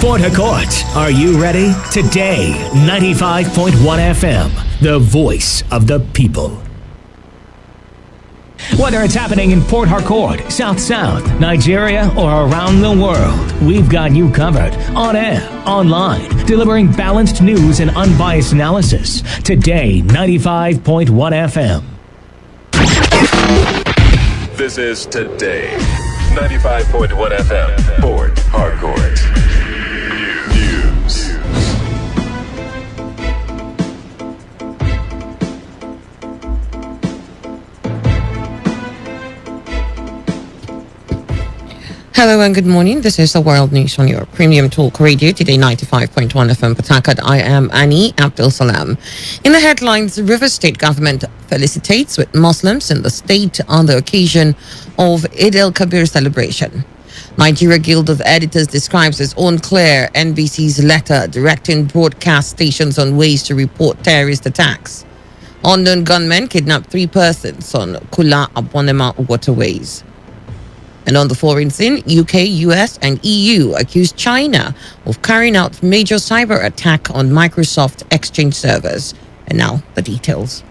Port Harcourt, are you ready? Today, 95.1 FM, the voice of the people. Whether it's happening in Port Harcourt, South South, Nigeria, or around the world, we've got you covered. On air, online, delivering balanced news and unbiased analysis. Today, 95.1 FM. This is Today, 95.1 FM, Port Harcourt. News. Hello and good morning. This is the World News on your premium talk radio, Today 95.1 FM Port Harcourt. I am Annie Abdul Salam. In the headlines, River State government felicitates with Muslims in the state on the occasion of Eid al-Kabir celebration. Nigeria Guild of Editors describes as unclear NBC's letter directing broadcast stations on ways to report terrorist attacks. Unknown gunmen kidnapped 3 persons on Kula-Abonema waterways. And on the foreign scene, UK, US, and EU accused China of carrying out major cyber attack on Microsoft Exchange servers. And now the details.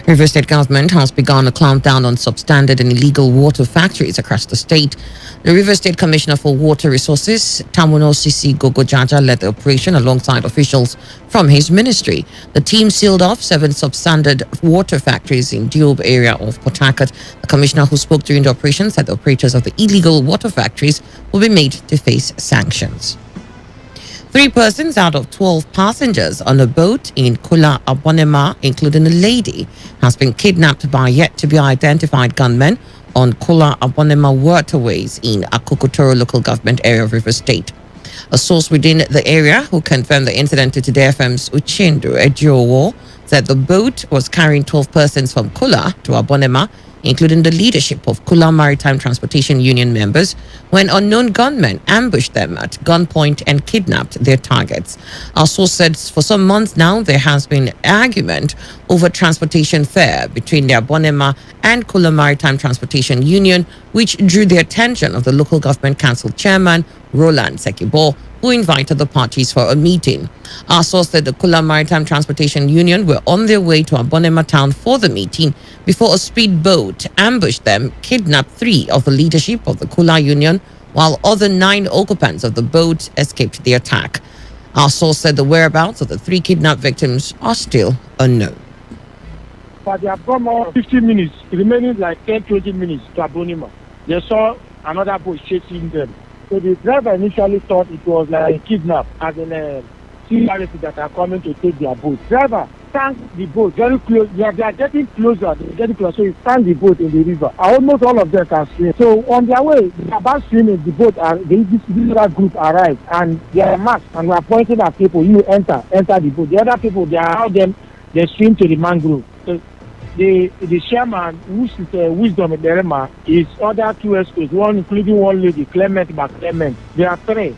River State government has begun a clampdown on substandard and illegal water factories across the state. The River State Commissioner for Water Resources, Tamuno Sisi Gogojaja, led the operation alongside officials from his ministry. The team sealed off 7 substandard water factories in Diob area of Port Harcourt. The commissioner who spoke during the operation said the operators of the illegal water factories will be made to face sanctions. 3 persons out of 12 passengers on a boat in Kula-Abonema, including a lady, has been kidnapped by yet-to-be-identified gunmen on Kula-Abonema waterways in Akokotoro local government area of River State. A source within the area who confirmed the incident to Today FM's Uchendu Ejiowo said the boat was carrying 12 persons from Kula to Abonema, including the leadership of Kula Maritime Transportation Union members, when unknown gunmen ambushed them at gunpoint and kidnapped their targets. Our source said for some months now, there has been argument over transportation fare between the Abonema and Kula Maritime Transportation Union, which drew the attention of the local government council chairman, Roland Sekibo, who invited the parties for a meeting. Our source said the Kula Maritime Transportation Union were on their way to Abonema town for the meeting before a speedboat ambushed them, kidnapped 3 of the leadership of the Kula Union, while other 9 occupants of the boat escaped the attack. Our source said the whereabouts of the 3 kidnapped victims are still unknown. But they have come more 15 minutes, remaining like 10-20 minutes to Abonema. They saw another boat chasing them. So the driver initially thought it was like a kidnap, as in CRS that are coming to take their boat. Driver sank the boat very close. They are getting closer. So he sank the boat in the river. Almost all of them can swim. So on their way, they are about swimming. The boat, this other group arrived, and they are masked and we are pointing at people. You enter the boat. The other people, they are out them. They swim to the mangrove. So the chairman, whose wisdom in Derema, is other 2 escorts, one including one lady, Clement. There are 3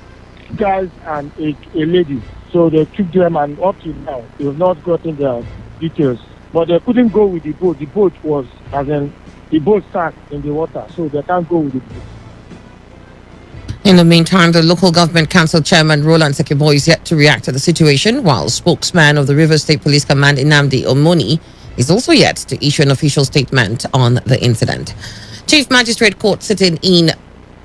guys and a lady. So they took them, and up to now, they have not gotten their details. But they couldn't go with the boat. The boat was, the boat sank in the water, so they can't go with the boat. In the meantime, the local government council chairman, Roland Sekibo, is yet to react to the situation, while spokesman of the River State Police Command, Inamdi Omoni, is also yet to issue an official statement on the incident. Chief Magistrate Court sitting in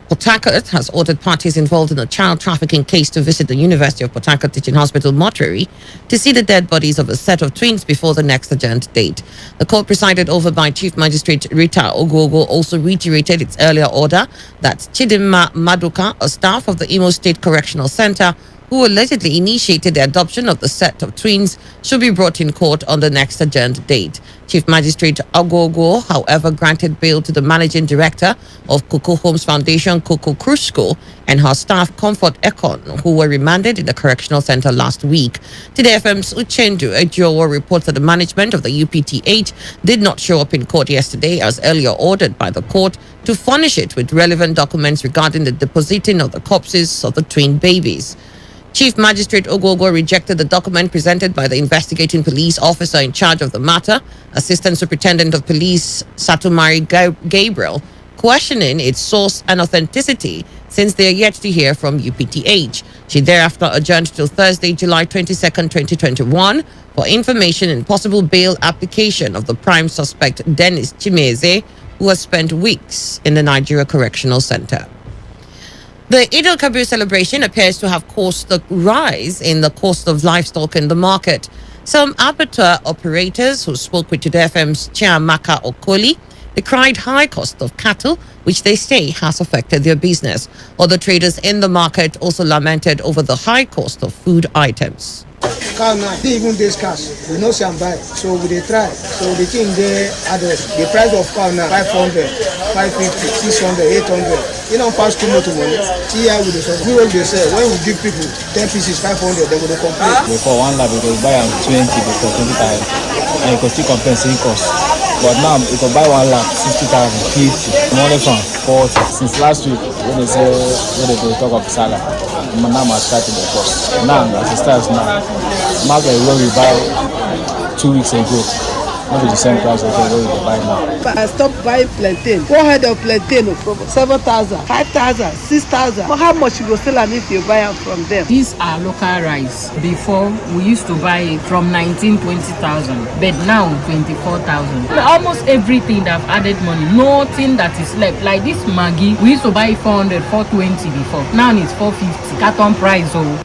Port Harcourt has ordered parties involved in a child trafficking case to visit the University of Port Harcourt Teaching Hospital mortuary to see the dead bodies of a set of twins before the next adjourned date. The court, presided over by Chief Magistrate Rita Ogogo, also reiterated its earlier order that Chidinma Maduka, a staff of the Imo State Correctional Center, who allegedly initiated the adoption of the set of twins, should be brought in court on the next adjourned date. Chief Magistrate Agogo, however, granted bail to the Managing Director of Coco Homes Foundation, Coco Krusko, and her staff, Comfort Ekon, who were remanded in the Correctional Center last week. Today FM's Uchendu Ejiowo reports that the management of the UPTH did not show up in court yesterday, as earlier ordered by the court to furnish it with relevant documents regarding the depositing of the corpses of the twin babies. Chief Magistrate Ogogo rejected the document presented by the investigating police officer in charge of the matter, Assistant Superintendent of Police Satumari Gabriel, questioning its source and authenticity since they are yet to hear from UPTH. She thereafter adjourned till Thursday, July 22nd, 2021 for information and possible bail application of the prime suspect Dennis Chimeze, who has spent weeks in the Nigeria Correctional Center. The Eid al-Kabir celebration appears to have caused a rise in the cost of livestock in the market. Some abattoir operators who spoke with Today FM's Chiamaka Okoli decried high cost of cattle, which they say has affected their business. Other traders in the market also lamented over the high cost of food items. Cow now, even this cash, we know some buy, so we try. So the thing they address the price of cow now 500, 550, 600, 800. You don't pass too much money. See how we do so. We will say when we give people 10 pieces, 500, they will complain. Before 1 lakh, we could buy 20 before 20,000, and you could still compensate cost. But now you can buy 1 lakh, 60,000, 50, money from 40. Since last week, when they talk of salary, now I'm starting the cost. Now, as it starts now, market where we buy 2 weeks ago, not the same price as where we buy now. I stopped buying plantain. 400 of plantain, 7,000, 5,000, 6,000. But how much you go sell if you buy them from them? These are local rice. Before, we used to buy it from 19, 20,000, but now 24,000. Almost everything that have added money, nothing that is left. Like this Maggi, we used to buy 400, 420 before. Now it's 450. Carton price. Oh.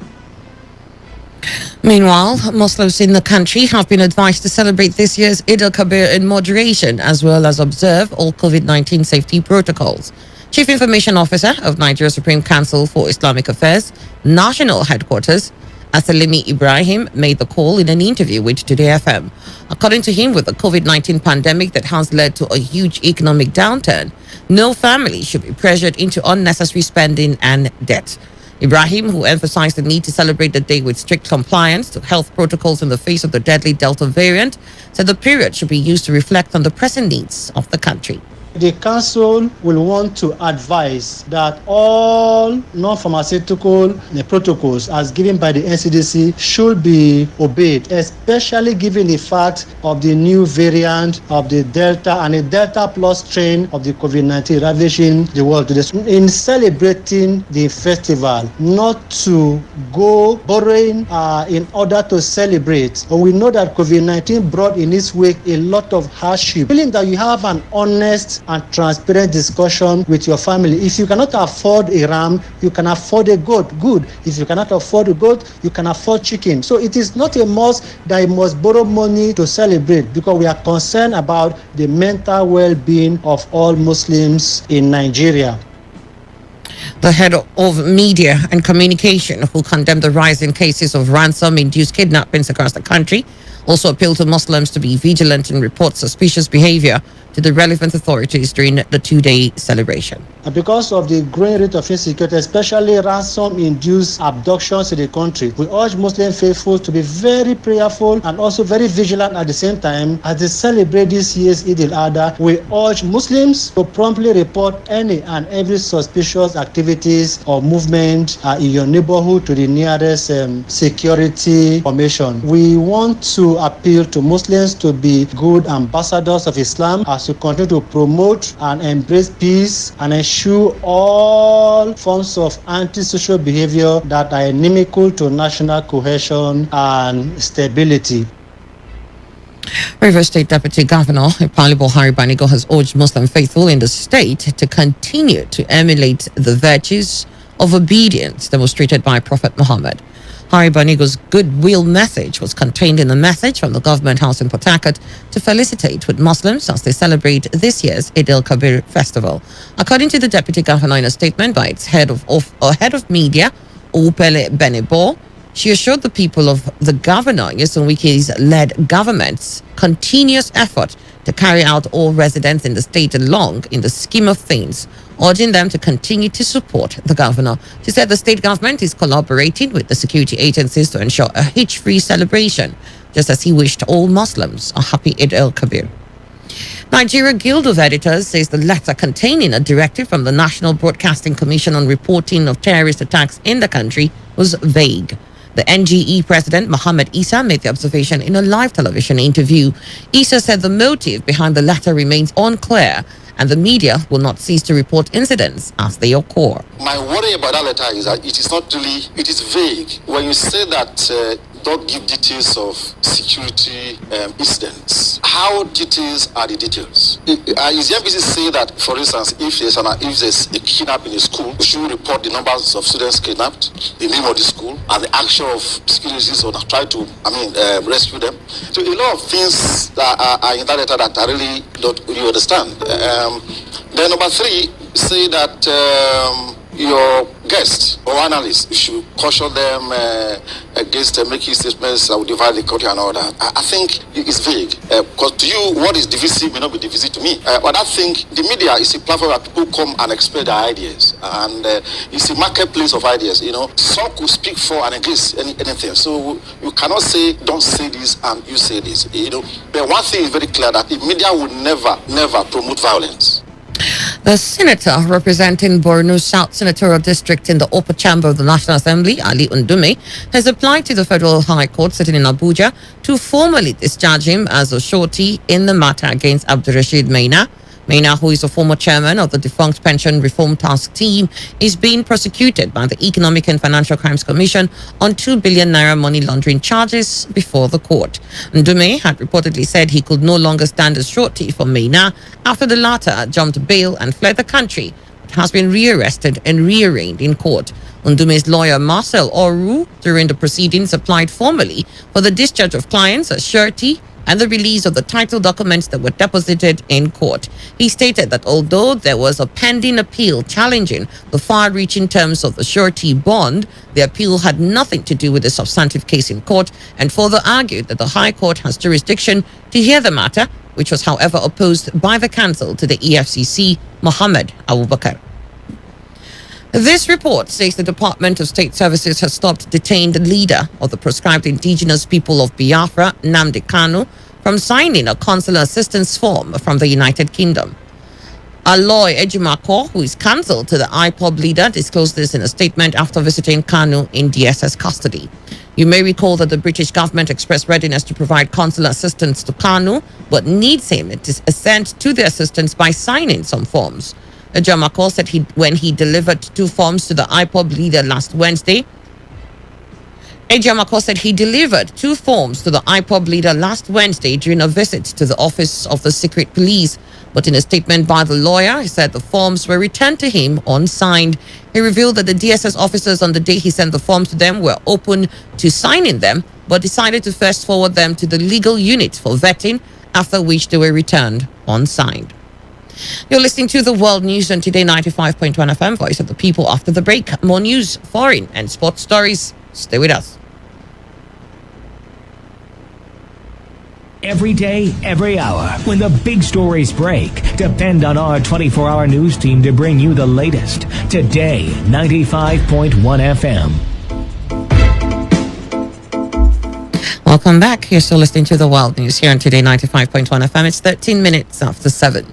Meanwhile, Muslims in the country have been advised to celebrate this year's Eid al-Kabir in moderation as well as observe all COVID-19 safety protocols. Chief Information Officer of Nigeria Supreme Council for Islamic Affairs, National Headquarters, Asalimi Ibrahim, made the call in an interview with Today FM. According to him, with the COVID-19 pandemic that has led to a huge economic downturn, no family should be pressured into unnecessary spending and debt. Ibrahim, who emphasized the need to celebrate the day with strict compliance to health protocols in the face of the deadly Delta variant, said the period should be used to reflect on the pressing needs of the country. The council will want to advise that all non-pharmaceutical protocols as given by the NCDC should be obeyed, especially given the fact of the new variant of the Delta and the Delta Plus strain of the COVID-19 ravaging the world today. In celebrating the festival, not to go borrowing in order to celebrate. But we know that COVID-19 brought in its wake a lot of hardship. Feeling that you have an honest and transparent discussion with your family. If you cannot afford a ram, you can afford a goat. Good. If you cannot afford a goat, you can afford chicken. So it is not a must that you must borrow money to celebrate, because we are concerned about the mental well-being of all Muslims in Nigeria. The head of media and communication, who condemned the rise in cases of ransom-induced kidnappings across the country, also appealed to Muslims to be vigilant and report suspicious behavior to the relevant authorities during the two-day celebration. Because of the growing rate of insecurity, especially ransom-induced abductions in the country, we urge Muslim faithful to be very prayerful and also very vigilant at the same time. As they celebrate this year's Eid al-Adha, we urge Muslims to promptly report any and every suspicious activities or movement in your neighborhood to the nearest security formation. We want to appeal to Muslims to be good ambassadors of Islam as we continue to promote and embrace peace and ensure all forms of antisocial behavior that are inimical to national cohesion and stability. Rivers State Deputy Governor Ipalibo Harry Banigo has urged Muslim faithful in the state to continue to emulate the virtues of obedience demonstrated by Prophet Muhammad. Harry Banigo's goodwill message was contained in a message from the government house in Port Harcourt to felicitate with Muslims as they celebrate this year's Eid al-Kabir festival. According to the deputy governor in a statement by its head of media, Opele Benebo, she assured the people of the governor Nyesom Wike's led government's continuous effort to carry out all residents in the state along in the scheme of things, urging them to continue to support the governor. She said the state government is collaborating with the security agencies to ensure a hitch-free celebration, just as he wished all Muslims a happy Eid al-Kabir. Nigeria Guild of Editors says the letter containing a directive from the National Broadcasting Commission on reporting of terrorist attacks in the country was vague. The NGE president, Mohammed Issa, made the observation in a live television interview. Issa said the motive behind the latter remains unclear, and the media will not cease to report incidents as they occur. My worry about that letter is that it is not really, it is vague. When you say that don't give details of security incidents, how details are the details? Is the NBC say that, for instance, if there's a kidnap in a school, we should report the numbers of students kidnapped, the name of the school, and the action of securities or try to, rescue them? So a lot of things that are in that letter that I really don't you understand. Then number 3, say that your guests or analysts should caution them against making statements that will divide the country and all that. I think it's vague because to you, what is divisive may not be divisive to me. But I think the media is a platform where people come and express their ideas, and it's a marketplace of ideas. Some could speak for and against anything. So you cannot say don't say this and you say this. But one thing is very clear, that the media would never promote violence. The senator representing Borno South Senatorial District in the upper chamber of the National Assembly, Ali Undume, has applied to the Federal High Court sitting in Abuja to formally discharge him as a surety in the matter against Abdurrashid Maina. Maina, who is a former chairman of the defunct Pension Reform Task Team, is being prosecuted by the Economic and Financial Crimes Commission on 2 billion naira money laundering charges before the court. Ndume had reportedly said he could no longer stand as surety for Maina after the latter jumped bail and fled the country, but has been rearrested and rearraigned in court. Ndume's lawyer Marcel Oru, during the proceedings, applied formally for the discharge of clients as surety and the release of the title documents that were deposited in court. He stated that although there was a pending appeal challenging the far-reaching terms of the surety bond, the appeal had nothing to do with the substantive case in court, and further argued that the High Court has jurisdiction to hear the matter, which was however opposed by the counsel to the EFCC, Mohammed Abubakar. This report says the Department of State Services has stopped detained leader of the proscribed indigenous people of Biafra, Nnamdi Kanu, from signing a consular assistance form from the United Kingdom. Aloy Ejimako, who is counsel to the IPOB leader, disclosed this in a statement after visiting Kanu in DSS custody. You may recall that the British government expressed readiness to provide consular assistance to Kanu, but needs him to assent to the assistance by signing some forms. Ejimako said when he delivered 2 forms to the IPOB leader last Wednesday. Ejimako said he delivered 2 forms to the IPOB leader last Wednesday during a visit to the office of the secret police. But in a statement by the lawyer, he said the forms were returned to him unsigned. He revealed that the DSS officers on the day he sent the forms to them were open to signing them, but decided to first forward them to the legal unit for vetting, after which they were returned unsigned. You're listening to the World News on Today 95.1 FM, Voice of the People. After the break, more news, foreign and sports stories. Stay with us. Every day, every hour, when the big stories break, depend on our 24-hour news team to bring you the latest. Today 95.1 FM. Welcome back. You're still listening to the World News here on Today 95.1 FM. It's 13 minutes after 7.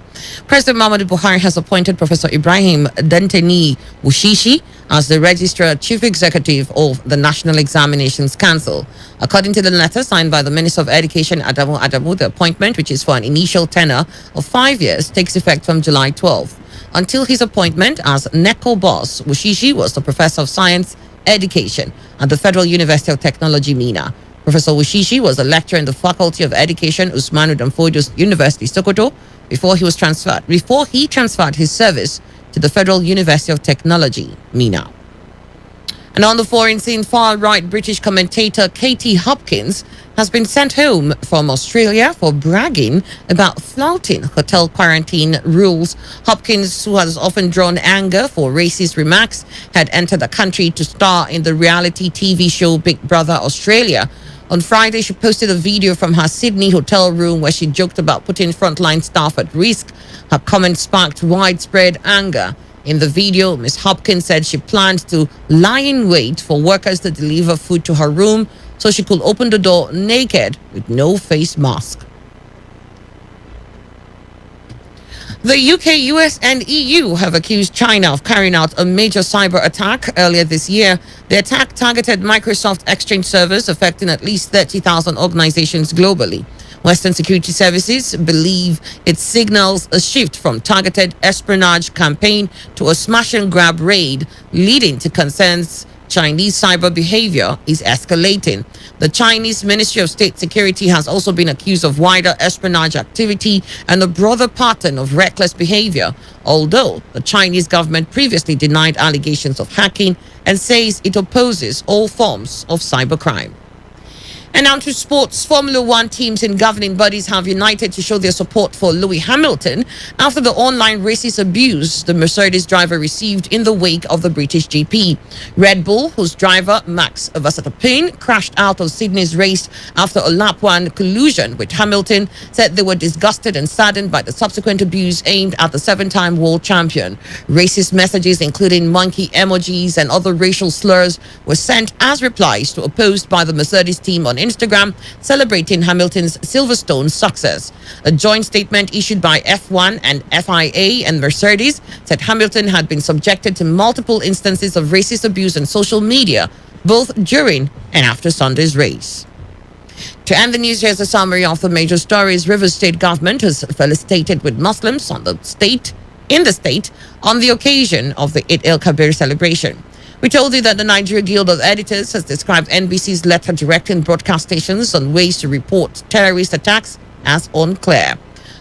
President Muhammadu Buhari has appointed Professor Ibrahim Dantani Wushishi as the Registrar Chief Executive of the National Examinations Council. According to the letter signed by the Minister of Education, Adamu, the appointment, which is for an initial tenure of 5 years, takes effect from July 12th. Until his appointment as NECO boss, Wushishi was the Professor of Science Education at the Federal University of Technology, Mina. Professor Wushishi was a lecturer in the Faculty of Education, Usmanu Danfodio University, Sokoto, before he transferred his service to the Federal University of Technology, Mina. And on the foreign scene, far-right British commentator Katie Hopkins has been sent home from Australia for bragging about flouting hotel quarantine rules. Hopkins, who has often drawn anger for racist remarks, had entered the country to star in the reality TV show Big Brother Australia. On Friday, she posted a video from her Sydney hotel room where she joked about putting frontline staff at risk. Her comment sparked widespread anger. In the video, Ms. Hopkins said she planned to lie in wait for workers to deliver food to her room so she could open the door naked with no face mask. The UK, US, and EU have accused China of carrying out a major cyber attack earlier this year. The attack targeted Microsoft Exchange servers, affecting at least 30,000 organizations globally. Western security services believe it signals a shift from targeted espionage campaign to a smash and grab raid, leading to concerns Chinese cyber behavior is escalating. The Chinese Ministry of State Security has also been accused of wider espionage activity and a broader pattern of reckless behavior, although the Chinese government previously denied allegations of hacking and says it opposes all forms of cybercrime. And now to sports. Formula One teams and governing bodies have united to show their support for Lewis Hamilton after the online racist abuse the Mercedes driver received in the wake of the British GP. Red Bull, whose driver Max Verstappen crashed out of Sydney's race after a lap one collusion with Hamilton, said they were disgusted and saddened by the subsequent abuse aimed at the seven-time world champion. Racist messages, including monkey emojis and other racial slurs, were sent as replies to a post by the Mercedes team on Instagram celebrating Hamilton's Silverstone success. A joint statement issued by F1 and FIA and Mercedes said Hamilton had been subjected to multiple instances of racist abuse on social media, both during and after Sunday's race. To end the news, here's a summary of the major stories. Rivers State government has felicitated with Muslims in the state on the occasion of the Eid el-Kabir celebration. We told you that the Nigeria Guild of Editors has described NBC's letter directing broadcast stations on ways to report terrorist attacks as unclear.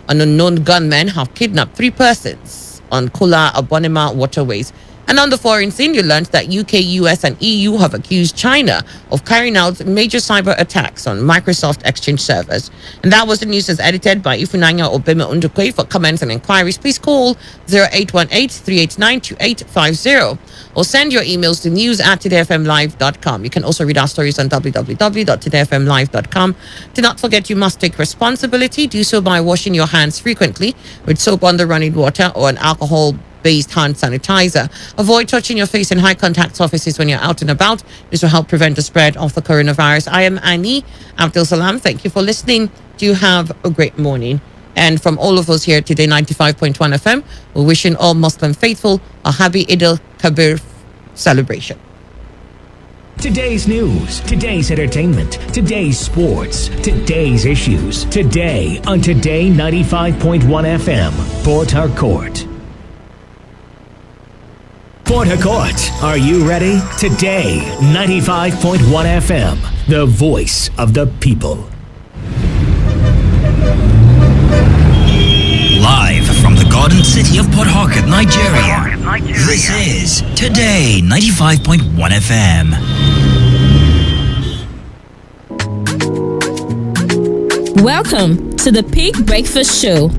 An unknown gunmen have kidnapped 3 persons on Kula Abonema waterways. And on the foreign scene, you learned that UK, US, and EU have accused China of carrying out major cyber attacks on Microsoft Exchange servers. And that was the news as edited by Ifunanya Obeme Undukwe. For comments and inquiries, please call 0818-389-2850 or send your emails to news@todayfmlive.com. You can also read our stories on www.todayfmlive.com. Do not forget you must take responsibility. Do so by washing your hands frequently with soap under running water or an alcohol-based hand sanitizer. Avoid touching your face in high contact surfaces when you're out and about. This will help prevent the spread of the coronavirus. I am Annie Abdul Salam. Thank you for listening. Do have a great morning. And from all of us here at Today 95.1 FM, we're wishing all Muslim faithful a happy Eid al-Kabir celebration. Today's news, today's entertainment, today's sports, today's issues. Today on Today 95.1 FM, Port Harcourt. Port Harcourt, are you ready? Today 95.1 FM, the voice of the people. Live from the Garden City of Port Harcourt, Nigeria. This is Today 95.1 FM. Welcome to the Peak Breakfast Show.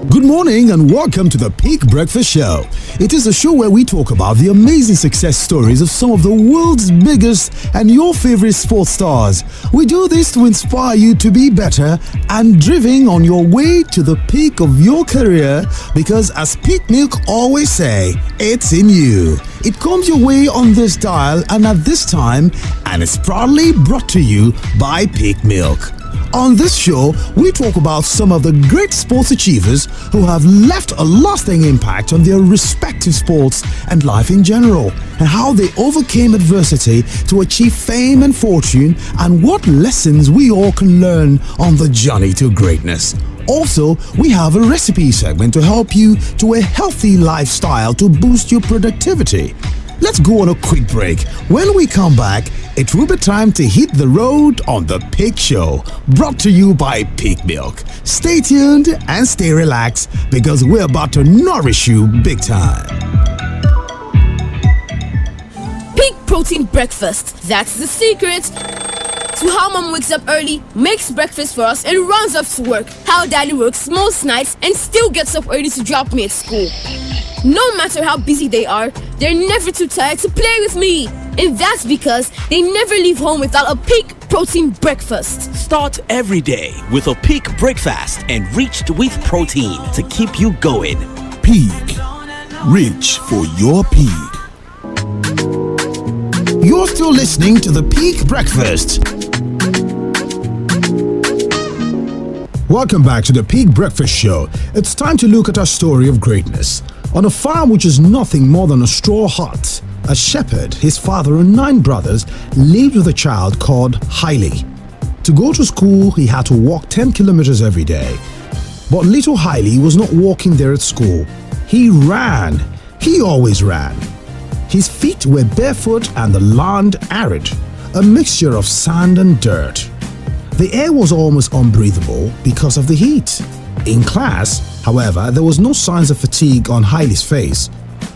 Good morning and welcome to the Peak Breakfast Show. It is a show where we talk about the amazing success stories of some of the world's biggest and your favorite sports stars. We do this to inspire you to be better and driven on your way to the peak of your career, because as Peak Milk always say, it's in you. It comes your way on this dial and at this time, and it's proudly brought to you by Peak Milk. On this show, we talk about some of the great sports achievers who have left a lasting impact on their respective sports and life in general, and how they overcame adversity to achieve fame and fortune, and what lessons we all can learn on the journey to greatness. Also, we have a recipe segment to help you to a healthy lifestyle to boost your productivity. Let's go on a quick break. When we come back, it will be time to hit the road on the Peak Show, brought to you by Peak Milk. Stay tuned and stay relaxed, because we're about to nourish you big time. Peak Protein Breakfast. That's the secret to how mom wakes up early, makes breakfast for us, and runs off to work. How daddy works most nights and still gets up early to drop me at school. No matter how busy they are, they're never too tired to play with me. And that's because they never leave home without a Peak Protein Breakfast. Start every day with a Peak Breakfast, enriched with protein to keep you going. Peak. Reach for your peak. You're still listening to the Peak Breakfast. Welcome back to the Peak Breakfast Show. It's time to look at our story of greatness. On a farm which is nothing more than a straw hut, a shepherd, his father, and 9 brothers lived with a child called Haile. To go to school, he had to walk 10 kilometers every day. But little Haile was not walking there at school. He ran. He always ran. His feet were barefoot and the land arid, a mixture of sand and dirt. The air was almost unbreathable because of the heat. In class, however, there was no signs of fatigue on Haile's face.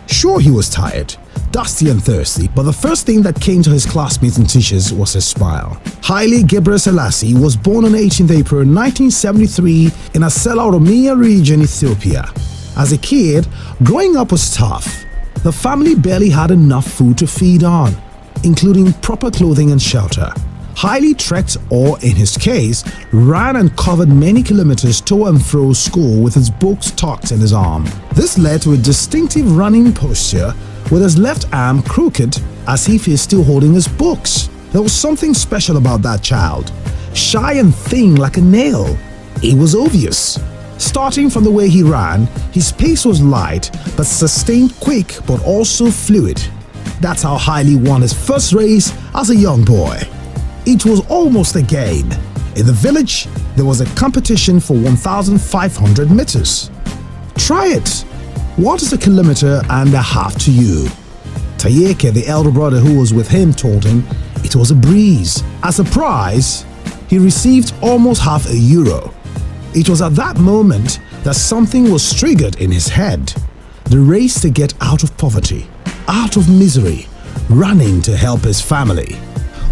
Sure, he was tired, dusty and thirsty, but the first thing that came to his classmates and teachers was his smile. Haile Gebrselassie was born on 18th April 1973 in Asela Oromia region, Ethiopia. As a kid, growing up was tough. The family barely had enough food to feed on, including proper clothing and shelter. Haile trekked, or in his case, ran and covered many kilometers to and fro school with his books tucked in his arm. This led to a distinctive running posture with his left arm crooked as if he is still holding his books. There was something special about that child. Shy and thin like a nail. It was obvious. Starting from the way he ran, his pace was light but sustained, quick but also fluid. That's how Haile won his first race as a young boy. It was almost a game. In the village, there was a competition for 1,500 meters. Try it. What is 1.5 kilometers to you? Tayeke, the elder brother who was with him, told him it was a breeze. As a prize, he received almost €0.5. It was at that moment that something was triggered in his head. The race to get out of poverty, out of misery, running to help his family.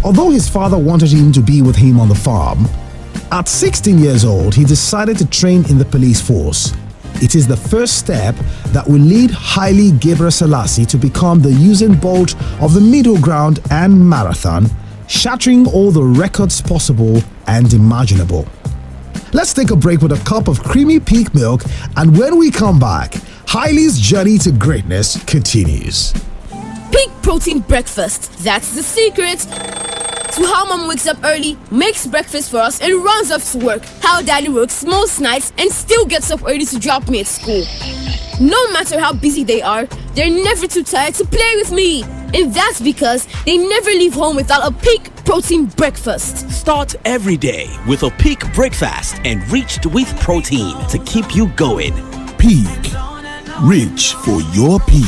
Although his father wanted him to be with him on the farm, at 16 years old, he decided to train in the police force. It is the first step that will lead Haile Gebrselassie to become the Usain Bolt of the middle ground and marathon, shattering all the records possible and imaginable. Let's take a break with a cup of creamy peak milk, and when we come back, Haile's journey to greatness continues. Peak protein breakfast. That's the secret to how mom wakes up early, makes breakfast for us, and runs off to work. How daddy works most nights and still gets up early to drop me at school. No matter how busy they are, they're never too tired to play with me. And that's because they never leave home without a peak protein breakfast. Start every day with a Peak breakfast enriched with protein to keep you going. Peak. Reach for your peak.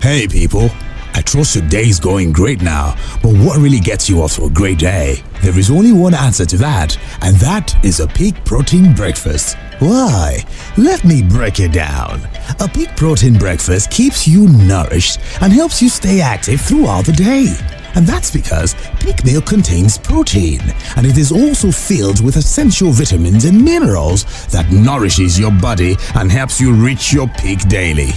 Hey people, I trust your day is going great now, but what really gets you off to a great day? There is only one answer to that, and that is a Peak Protein Breakfast. Why? Let me break it down. A Peak Protein Breakfast keeps you nourished and helps you stay active throughout the day. And that's because Peak Milk contains protein, and it is also filled with essential vitamins and minerals that nourishes your body and helps you reach your peak daily.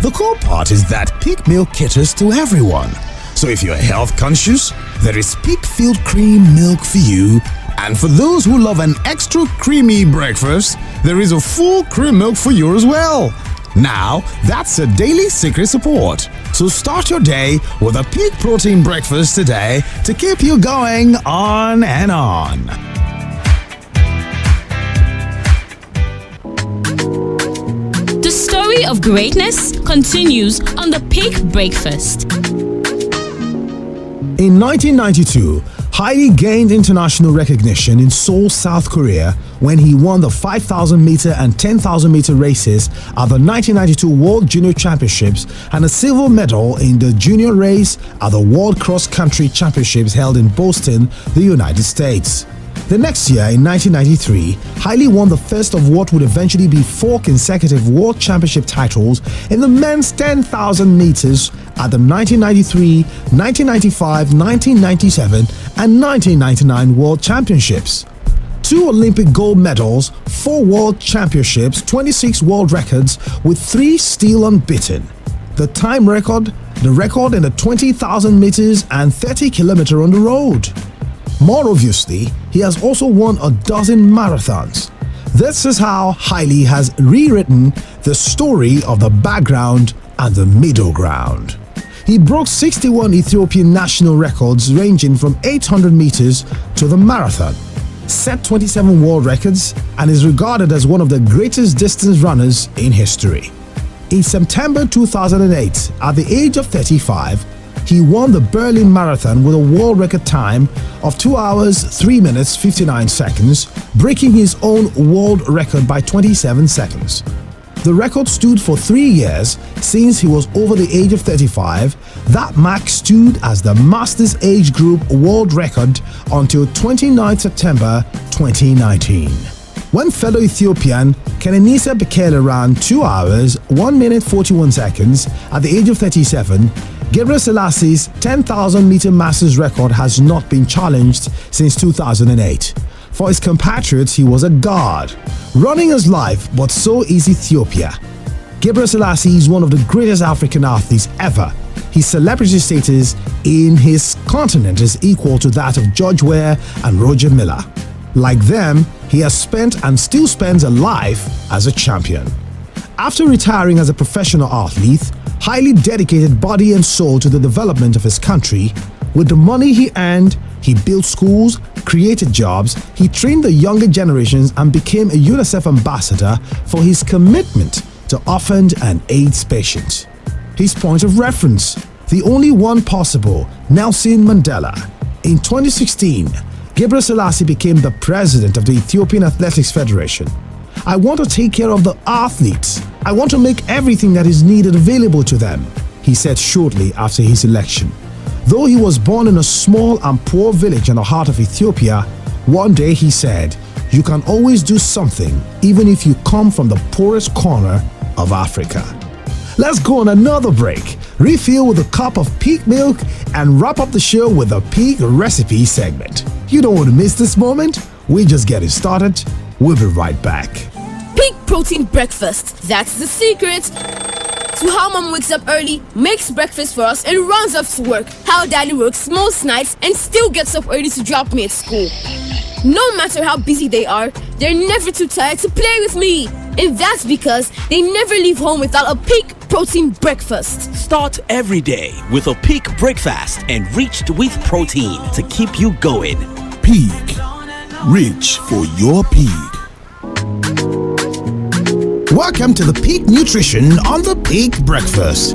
The cool part is that Peak Milk caters to everyone. So if you're health conscious, there is Peak Filled Cream Milk for you. And for those who love an extra creamy breakfast, there is a full cream milk for you as well. Now, that's a daily secret support. So start your day with a Peak Protein Breakfast today to keep you going on and on. The story of greatness continues on the Peak Breakfast. In 1992, Haile gained international recognition in Seoul, South Korea when he won the 5,000 meter and 10,000 meter races at the 1992 World Junior Championships and a silver medal in the junior race at the World Cross Country Championships held in Boston, the United States. The next year, in 1993, Haile won the first of what would eventually be 4 consecutive World Championship titles in the men's 10,000 meters at the 1993, 1995, 1997, and 1999 World Championships. 2 Olympic gold medals, 4 World Championships, 26 world records, with 3 still unbeaten. The time record, the record in the 20,000 meters and 30 kilometer on the road. More obviously, he has also won a dozen marathons. This is how Haile has rewritten the story of the background and the middle ground. He broke 61 Ethiopian national records ranging from 800 meters to the marathon. set 27 world records, and is regarded as one of the greatest distance runners in history. In September 2008, at the age of 35, he won the Berlin Marathon with a world record time of 2 hours, 3 minutes, 59 seconds, breaking his own world record by 27 seconds. The record stood for 3 years since he was over the age of 35. That mark stood as the Masters age group world record until 29 September 2019. When fellow Ethiopian Kenenisa Bekele ran 2 hours, 1 minute 41 seconds at the age of 37, Gebre Selassie's 10,000 meter Masters record has not been challenged since 2008. For his compatriots, he was a god. Running is life, but so is Ethiopia. Gebre Selassie is one of the greatest African athletes ever. His celebrity status in his continent is equal to that of George Weah and Roger Miller. Like them, he has spent and still spends a life as a champion. After retiring as a professional athlete, highly dedicated body and soul to the development of his country, with the money he earned, he built schools, created jobs, he trained the younger generations and became a UNICEF ambassador for his commitment to orphaned and AIDS patients. His point of reference, the only one possible, Nelson Mandela. In 2016, Gebre Selassie became the president of the Ethiopian Athletics Federation. I want to take care of the athletes. I want to make everything that is needed available to them, he said shortly after his election. Though he was born in a small and poor village in the heart of Ethiopia, one day he said, "You can always do something, even if you come from the poorest corner of Africa." Let's go on another break, refill with a cup of peak milk, and wrap up the show with a peak recipe segment. You don't want to miss this moment? We're just getting started. We'll be right back. Peak protein breakfast. That's the secret to how mom wakes up early, makes breakfast for us, and runs off to work. How daddy works most nights and still gets up early to drop me at school. No matter how busy they are, they're never too tired to play with me. And that's because they never leave home without a peak protein breakfast. Start every day with a peak breakfast enriched with protein to keep you going. Peak. Reach for your peak. Welcome to the Peak Nutrition on the Peak Breakfast.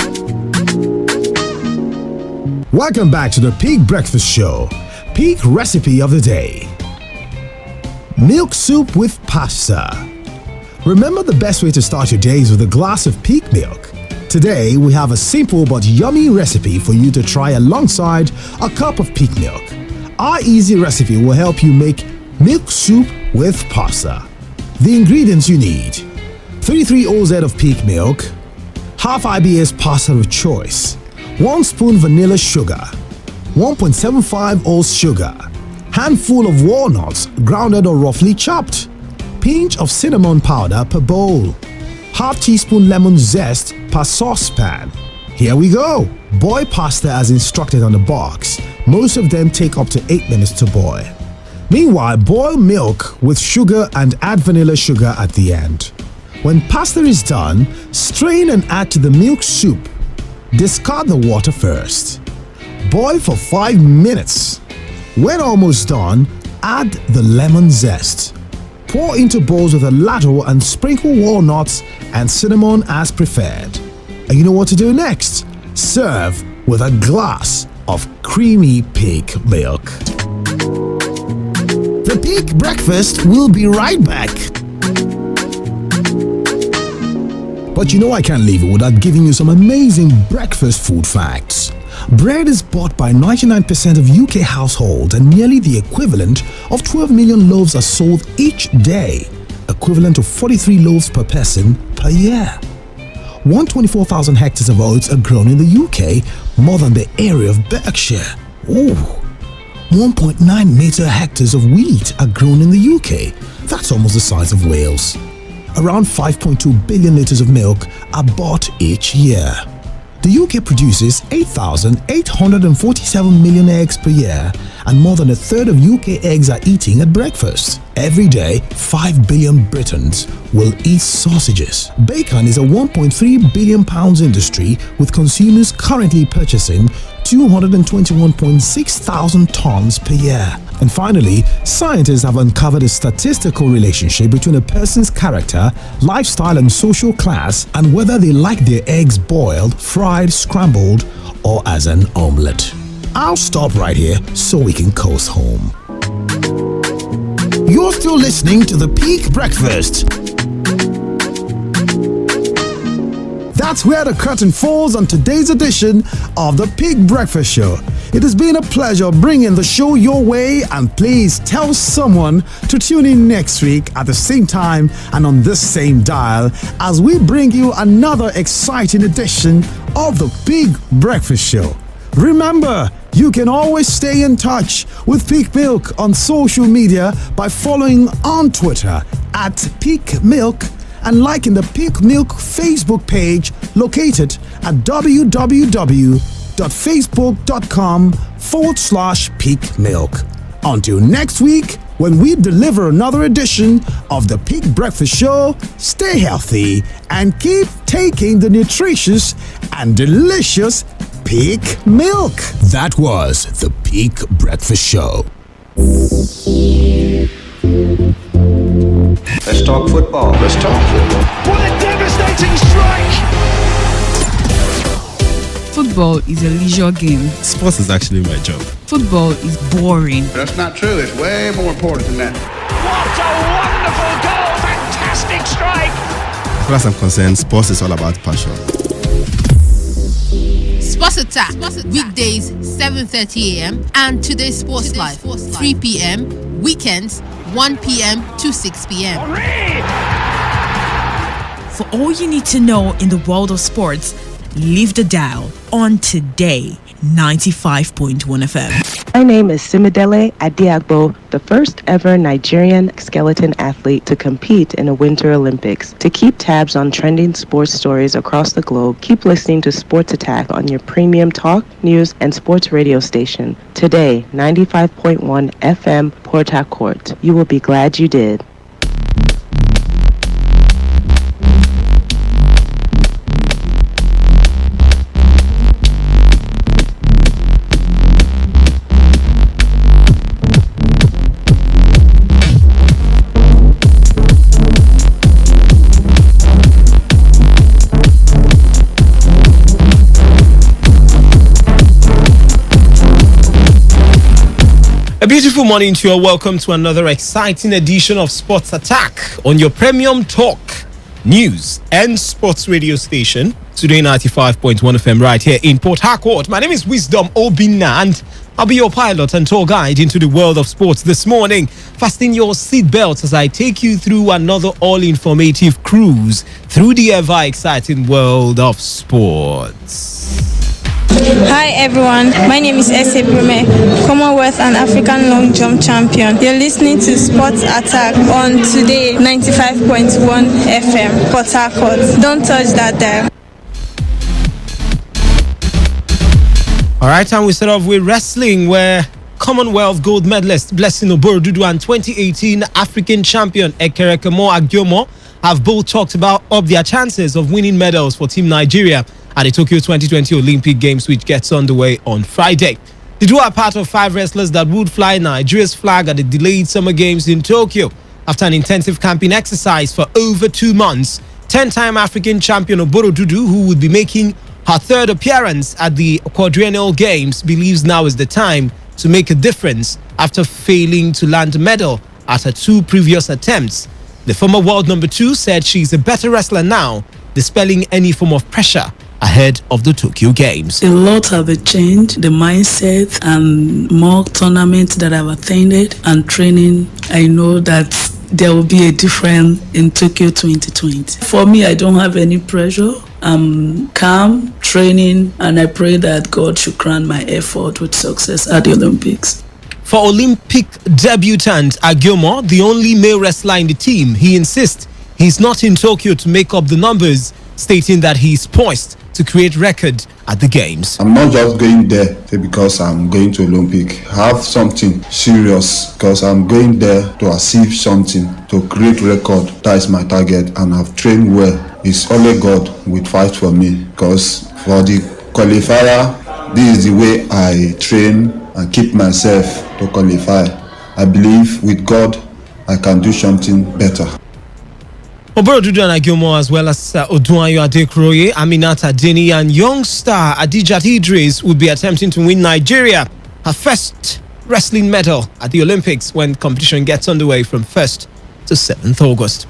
Welcome back to the Peak Breakfast Show. Peak recipe of the day. Milk soup with pasta. Remember, the best way to start your day is with a glass of peak milk. Today, we have a simple but yummy recipe for you to try alongside a cup of peak milk. Our easy recipe will help you make milk soup with pasta. The ingredients you need: 33 oz of peak milk, half IBS pasta of choice, 1 spoon vanilla sugar, 1.75 oz sugar, handful of walnuts grounded or roughly chopped, pinch of cinnamon powder per bowl, half teaspoon lemon zest per saucepan. Here we go. Boil pasta as instructed on the box. Most of them take up to 8 minutes to boil. Meanwhile, boil milk with sugar and add vanilla sugar at the end. When pasta is done, strain and add to the milk soup. Discard the water first. Boil for 5 minutes. When almost done, add the lemon zest. Pour into bowls with a ladle and sprinkle walnuts and cinnamon as preferred. And you know what to do next? Serve with a glass of creamy peak milk. The Peak Breakfast will be right back. But you know I can't leave it without giving you some amazing breakfast food facts. Bread is bought by 99% of UK households, and nearly the equivalent of 12 million loaves are sold each day, equivalent to 43 loaves per person per year. 124,000 hectares of oats are grown in the UK, more than the area of Berkshire. Ooh. 1.9 meter hectares of wheat are grown in the UK. That's almost the size of Wales. Around 5.2 billion litres of milk are bought each year. The UK produces 8,847 million eggs per year, and more than a third of UK eggs are eaten at breakfast. Every day, 5 billion Britons will eat sausages. Bacon is a 1.3 billion pounds industry, with consumers currently purchasing 221.6 thousand tons per year. And finally, scientists have uncovered a statistical relationship between a person's character, lifestyle, and social class, and whether they like their eggs boiled, fried, scrambled, or as an omelette. I'll stop right here so we can coast home. You're still listening to The Peak Breakfast. That's where the curtain falls on today's edition of The Peak Breakfast Show. It has been a pleasure bringing the show your way, and please tell someone to tune in next week at the same time and on this same dial as we bring you another exciting edition of The Peak Breakfast Show. Remember, you can always stay in touch with Peak Milk on social media by following on Twitter at Peak Milk and liking the Peak Milk Facebook page located at www.facebook.com/Peak Milk. Until next week, when we deliver another edition of the Peak Breakfast Show, stay healthy and keep taking the nutritious and delicious Peak Milk. That was the Peak Breakfast Show. Let's talk football. Let's talk football. What a devastating strike! Football is a leisure game. Sports is actually my job. Football is boring. That's not true. It's way more important than that. What a wonderful goal! Fantastic strike! As far as I'm concerned, sports is all about passion. Sports Attack, weekdays 7:30 a.m. and today's Sports Live 3 p.m. weekends 1 p.m. to 6 p.m. For all you need to know in the world of sports, leave the dial on Today 95.1 FM. My name is Simidele Adiagbo, the first ever Nigerian skeleton athlete to compete in the Winter Olympics. To keep tabs on trending sports stories across the globe, keep listening to Sports Attack on your premium talk, news, and sports radio station. Today, 95.1 FM, Port Harcourt. You will be glad you did. A beautiful morning to you. Welcome to another exciting edition of Sports Attack on your premium talk, news, and sports radio station. Today 95.1 FM right here in Port Harcourt. My name is Wisdom Obinna and I'll be your pilot and tour guide into the world of sports this morning. Fasten your seatbelts as I take you through another all-informative cruise through the ever-exciting world of sports. Hi everyone, my name is Ese Brume, Commonwealth and African long jump champion. You're listening to Sports Attack on Today 95.1 FM, Port Harcourt. Don't touch that dial. Alright, and we start off with wrestling, where Commonwealth gold medalist Blessing Oborodudu and 2018 African champion Ekerekemo Agyomo have both talked about their chances of winning medals for Team Nigeria at the Tokyo 2020 Olympic Games, which gets underway on Friday. The two are part of 5 wrestlers that would fly Nigeria's flag at the delayed Summer Games in Tokyo. After an intensive camping exercise for over 2 months, 10-time African champion Oborodudu, who would be making her 3rd appearance at the quadrennial games, believes now is the time to make a difference after failing to land a medal at her 2 previous attempts. The former world number 2 said she's a better wrestler now, dispelling any form of pressure ahead of the Tokyo Games. A lot have changed, the mindset and more tournaments that I've attended and training. I know that there will be a difference in Tokyo 2020. For me, I don't have any pressure. I'm calm, training, and I pray that God should crown my effort with success at the Olympics. For Olympic debutant Agyomo, the only male wrestler in the team, he insists he's not in Tokyo to make up the numbers, stating that he's poised to create record at the games. I'm not just going there because I'm going to Olympic. I have something serious because I'm going there to achieve something, to create record. That is my target, and I've trained well. It's only God will fight for me, because for the qualifier, this is the way I train and keep myself to qualify. I believe with God, I can do something better. Oboro Dudu and Agiomo, as well as Odunayo Adekroye, Aminata Dini, and young star Adijat Idris will be attempting to win Nigeria her first wrestling medal at the Olympics when competition gets underway from 1st to 7th August.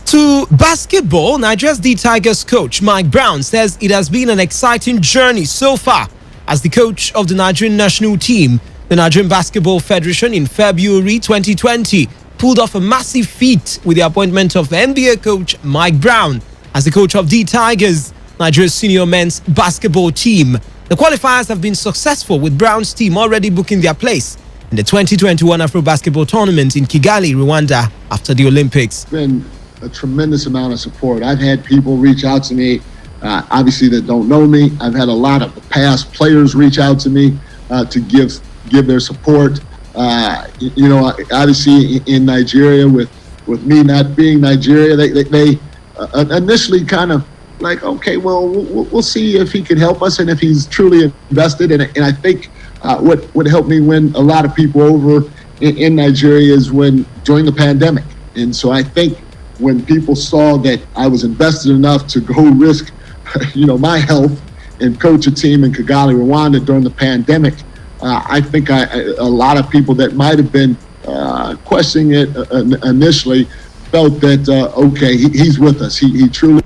To basketball, Nigeria's D Tigers coach Mike Brown says it has been an exciting journey so far as the coach of the Nigerian national team. The Nigerian Basketball Federation in February 2020 pulled off a massive feat with the appointment of NBA coach Mike Brown as the coach of the Tigers, Nigeria's senior men's basketball team. The qualifiers have been successful, with Brown's team already booking their place in the 2021 Afro Basketball Tournament in Kigali, Rwanda, after the Olympics. It's been a tremendous amount of support. I've had people reach out to me, obviously that don't know me. I've had a lot of past players reach out to me to give their support. Obviously in Nigeria, with me not being Nigeria, they initially kind of like, okay, well, we'll see if he can help us and if he's truly invested. And I think what helped me win a lot of people over in Nigeria is during the pandemic. And so I think when people saw that I was invested enough to go risk, my health and coach a team in Kigali, Rwanda during the pandemic, I think a lot of people that might have been questioning it initially felt that, okay, he's with us. He truly...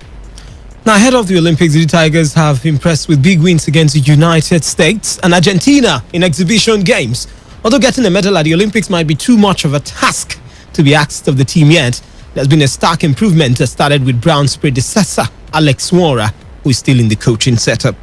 Now, ahead of the Olympics, the Tigers have impressed with big wins against the United States and Argentina in exhibition games. Although getting a medal at the Olympics might be too much of a task to be asked of the team yet, there's been a stark improvement that started with Brown's predecessor, Alex Nwora, who is still in the coaching setup.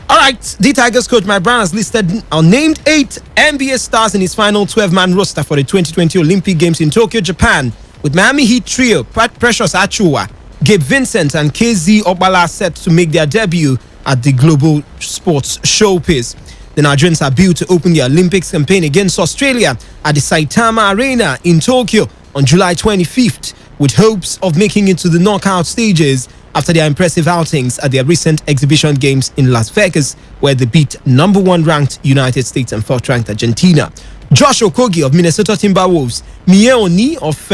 All right, the Tigers coach Mike Brown has listed or named 8 NBA stars in his final 12-man roster for the 2020 Olympic Games in Tokyo, Japan, with Miami Heat trio Precious Achiuwa, Gabe Vincent, and KZ Obala set to make their debut at the Global Sports Showcase. The Nigerians are built to open the Olympics campaign against Australia at the Saitama Arena in Tokyo on July 25th, with hopes of making it to the knockout stages after their impressive outings at their recent exhibition games in Las Vegas, where they beat number 1 ranked United States and 4th ranked Argentina. Josh Okogie of Minnesota Timberwolves, Mie Oni of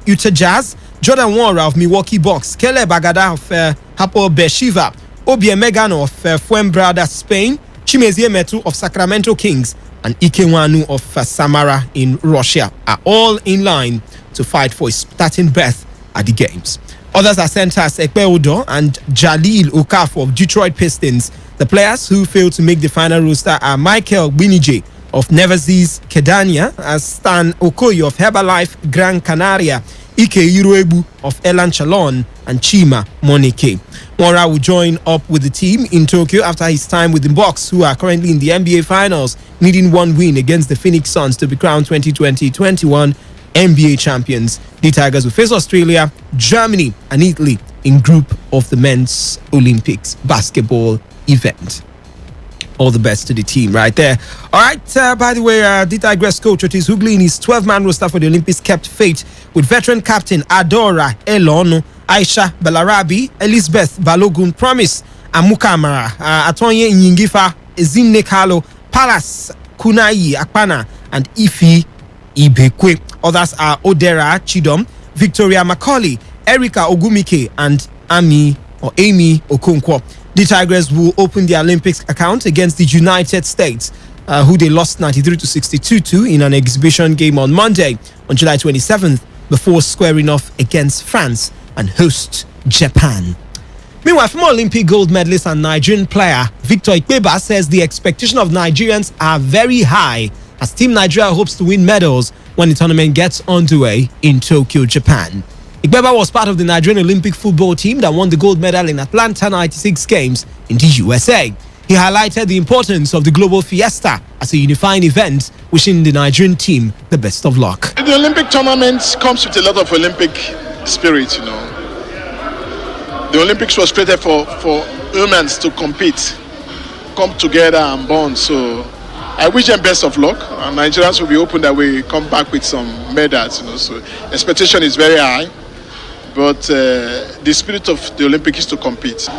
Utah Jazz, Jordan Nwora of Milwaukee Bucks, Kele Bagada of Hapoel Beersheva, Obie Megano of Fuenlabrada, Spain, Chimezie Metu of Sacramento Kings, and Ike Nwanu of Samara in Russia are all in line to fight for a starting berth at the games. Others are centers Ekpe Odo and Jalil Okafor of Detroit Pistons. The players who failed to make the final roster are Michael Gbinije of Nevezis Kedania, as Stan Okoye of Herbalife Gran Canaria, Ike Iroebu of Elan Chalon, and Chima Monike. Nwora will join up with the team in Tokyo after his time with the Bucks, who are currently in the NBA Finals, needing one win against the Phoenix Suns to be crowned 2020-21 NBA champions. The Tigers will face Australia, Germany, and Italy in group of the men's Olympics basketball event. All the best to the team right there. All right, by the way, the Tigers coach Otis Hughley in his 12-man roster for the Olympics kept faith with veteran captain Adora Elono, Aisha Balarabi, Elizabeth Balogun Promise, Amuka Amara, Atonye Nyingifa, Ezinne Kalo, Palace Kunai Akpana, and Ifi Ibekwe. Others are Odera Chidom, Victoria Macaulay, Erica Ogumike, and Amy Okonkwo. The Tigers will open the Olympics account against the United States, who they lost 93-62 to in an exhibition game on Monday, on July 27th, before squaring off against France and host Japan. Meanwhile, former Olympic gold medalist and Nigerian player Victor Ikpeba says the expectation of Nigerians are very high as Team Nigeria hopes to win medals when the tournament gets underway in Tokyo, Japan. Ikpeba was part of the Nigerian Olympic football team that won the gold medal in Atlanta 96 games in the USA. He highlighted the importance of the global fiesta as a unifying event, wishing the Nigerian team the best of luck. The Olympic tournament comes with a lot of Olympic spirit, you know. The Olympics was created for humans to compete, come together and bond. So I wish them best of luck. And Nigerians will be hoping that we come back with some medals, you know. So expectation is very high, but the spirit of the Olympics is to compete.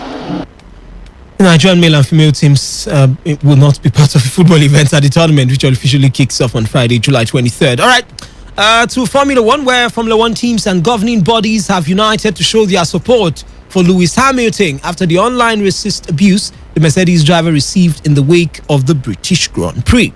The Nigerian male and female teams will not be part of the football event at the tournament, which officially kicks off on Friday, July 23rd. All right, to Formula One, where Formula One teams and governing bodies have united to show their support for Lewis Hamilton after the online racist abuse the Mercedes driver received in the wake of the British Grand Prix.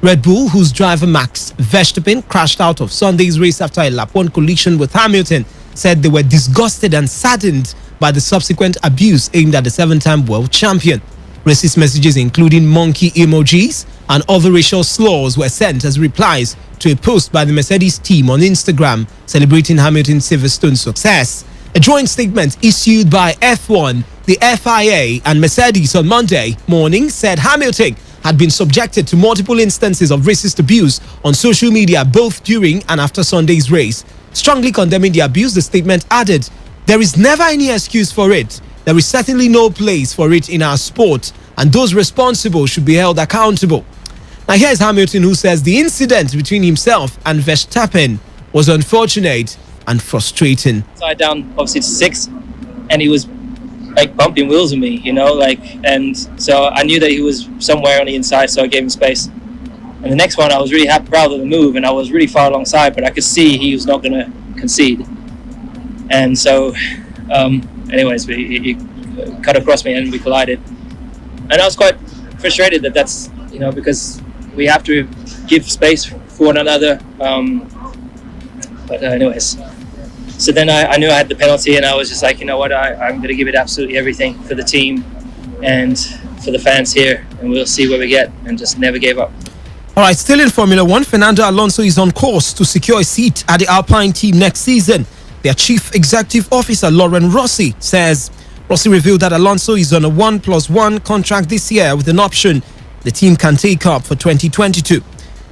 Red Bull, whose driver Max Verstappen crashed out of Sunday's race after a lap 1 collision with Hamilton, said they were disgusted and saddened by the subsequent abuse aimed at the 7-time world champion. Racist messages including monkey emojis and other racial slurs were sent as replies to a post by the Mercedes team on Instagram celebrating Hamilton's Silverstone success. A joint statement issued by F1, the FIA and Mercedes on Monday morning said Hamilton had been subjected to multiple instances of racist abuse on social media both during and after Sunday's race. Strongly condemning the abuse, the statement added, "There is never any excuse for it. There is certainly no place for it in our sport, and those responsible should be held accountable." Now here is Hamilton, who says the incident between himself and Verstappen was unfortunate and frustrating. Side down, obviously to 6, and he was like bumping wheels with me, and so I knew that he was somewhere on the inside, so I gave him space. And the next one, I was really proud of the move, and I was really far alongside, but I could see he was not going to concede. And so, anyways, he cut across me and we collided. And I was quite frustrated that's, because we have to give space for one another. But anyways, so then I knew I had the penalty, and I was just like, you know what, I'm going to give it absolutely everything for the team and for the fans here, and we'll see where we get, and just never gave up. All right, still in Formula One, Fernando Alonso is on course to secure a seat at the Alpine team next season. Their chief executive officer, Lauren Rossi, says Rossi revealed that Alonso is on a 1+1 contract this year with an option the team can take up for 2022.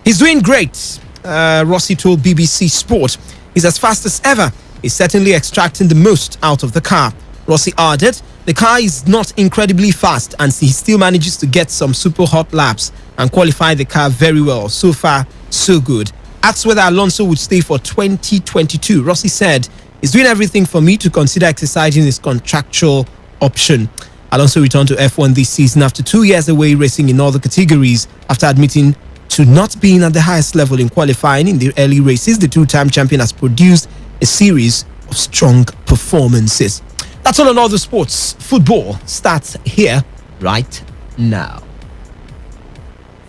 He's doing great, Rossi told BBC Sport. He's as fast as ever. He's certainly extracting the most out of the car. Rossi added, the car is not incredibly fast and he still manages to get some super hot laps and qualify the car very well. So far, so good. Asked whether Alonso would stay for 2022, Rossi said, he's doing everything for me to consider exercising his contractual option. Alonso returned to F1 this season after 2 years away racing in other categories after admitting to not being at the highest level in qualifying in the early races. The two-time champion has produced a series of strong performances. That's all on all the sports. Football starts here right now.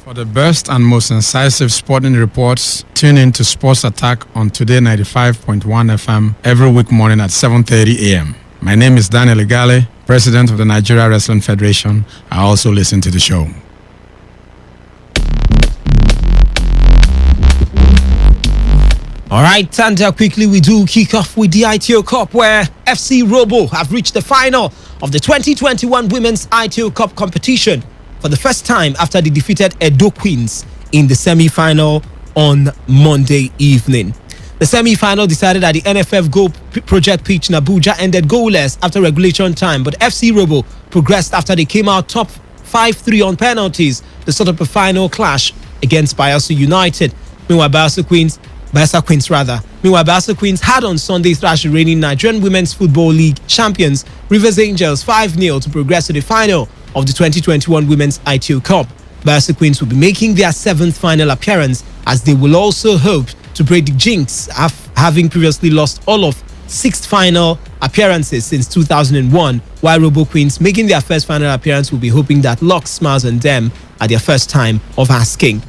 For the best and most incisive sporting reports, tune in to Sports Attack on Today 95.1 FM every week morning at 7:30 a.m. My name is Daniel Igale, President of the Nigeria Wrestling Federation. I also listen to the show. All right, and quickly we do kick off with the ITO Cup, where FC Robo have reached the final of the 2021 Women's ITO Cup competition for the first time after they defeated Edo Queens in the semi-final on Monday evening. The semi-final decided at the NFF Goal Project pitch in Abuja ended goalless after regulation time, but FC Robo progressed after they came out top 5-3 on penalties to sort up a final clash against Bayelsa United. Meanwhile, Bayelsa Queens had on Sunday thrashed the reigning Nigerian Women's Football League champions Rivers Angels 5-0 to progress to the final of the 2021 Women's ITO Cup. Bayelsa Queens will be making their 7th final appearance, as they will also hope to break the jinx, having previously lost all of 6 final appearances since 2001, while Robo Queens, making their first final appearance, will be hoping that luck smiles on them at their first time of asking.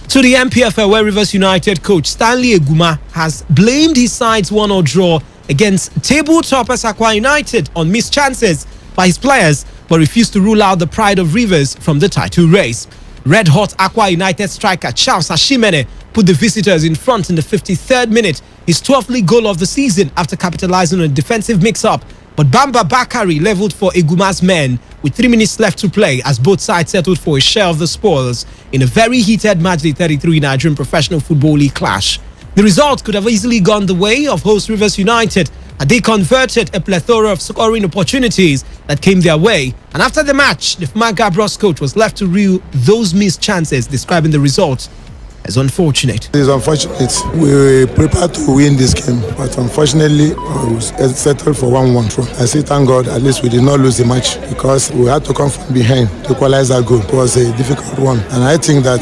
To the MPFL, where Rivers United coach Stanley Eguma has blamed his side's 1-0 draw against table toppers Akwa United on missed chances by his players, but refused to rule out the pride of Rivers from the title race. Red-hot Akwa United striker Charles Ashimene put the visitors in front in the 53rd minute, his 12th league goal of the season after capitalizing on a defensive mix-up. But Bamba Bakari leveled for Eguma's men with 3 minutes left to play as both sides settled for a share of the spoils in a very heated Matchday 33 Nigerian Professional Football League clash. The result could have easily gone the way of host Rivers United, and they converted a plethora of scoring opportunities that came their way. And after the match, the former Gabros coach was left to reel those missed chances, describing the result is unfortunate. It's unfortunate. We prepared to win this game, but unfortunately, we settled for 1-1 draw. I say thank God, at least we did not lose the match because we had to come from behind to equalize that goal. It was a difficult one. And I think that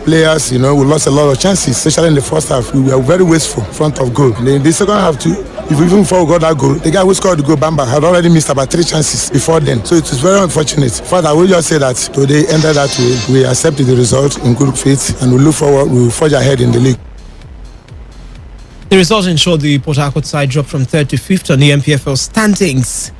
players, we lost a lot of chances, especially in the first half. We were very wasteful in front of goal. And in the second half too, even before we got that goal, the guy who scored the goal, Bamba, had already missed about 3 chances before then. So it is very unfortunate. In fact, I will just say that today ended that way. We accepted the result in good faith and we look forward, we will forge ahead in the league. The result ensured the Port Harcourt side dropped from 3rd to 5th on the MPFL standings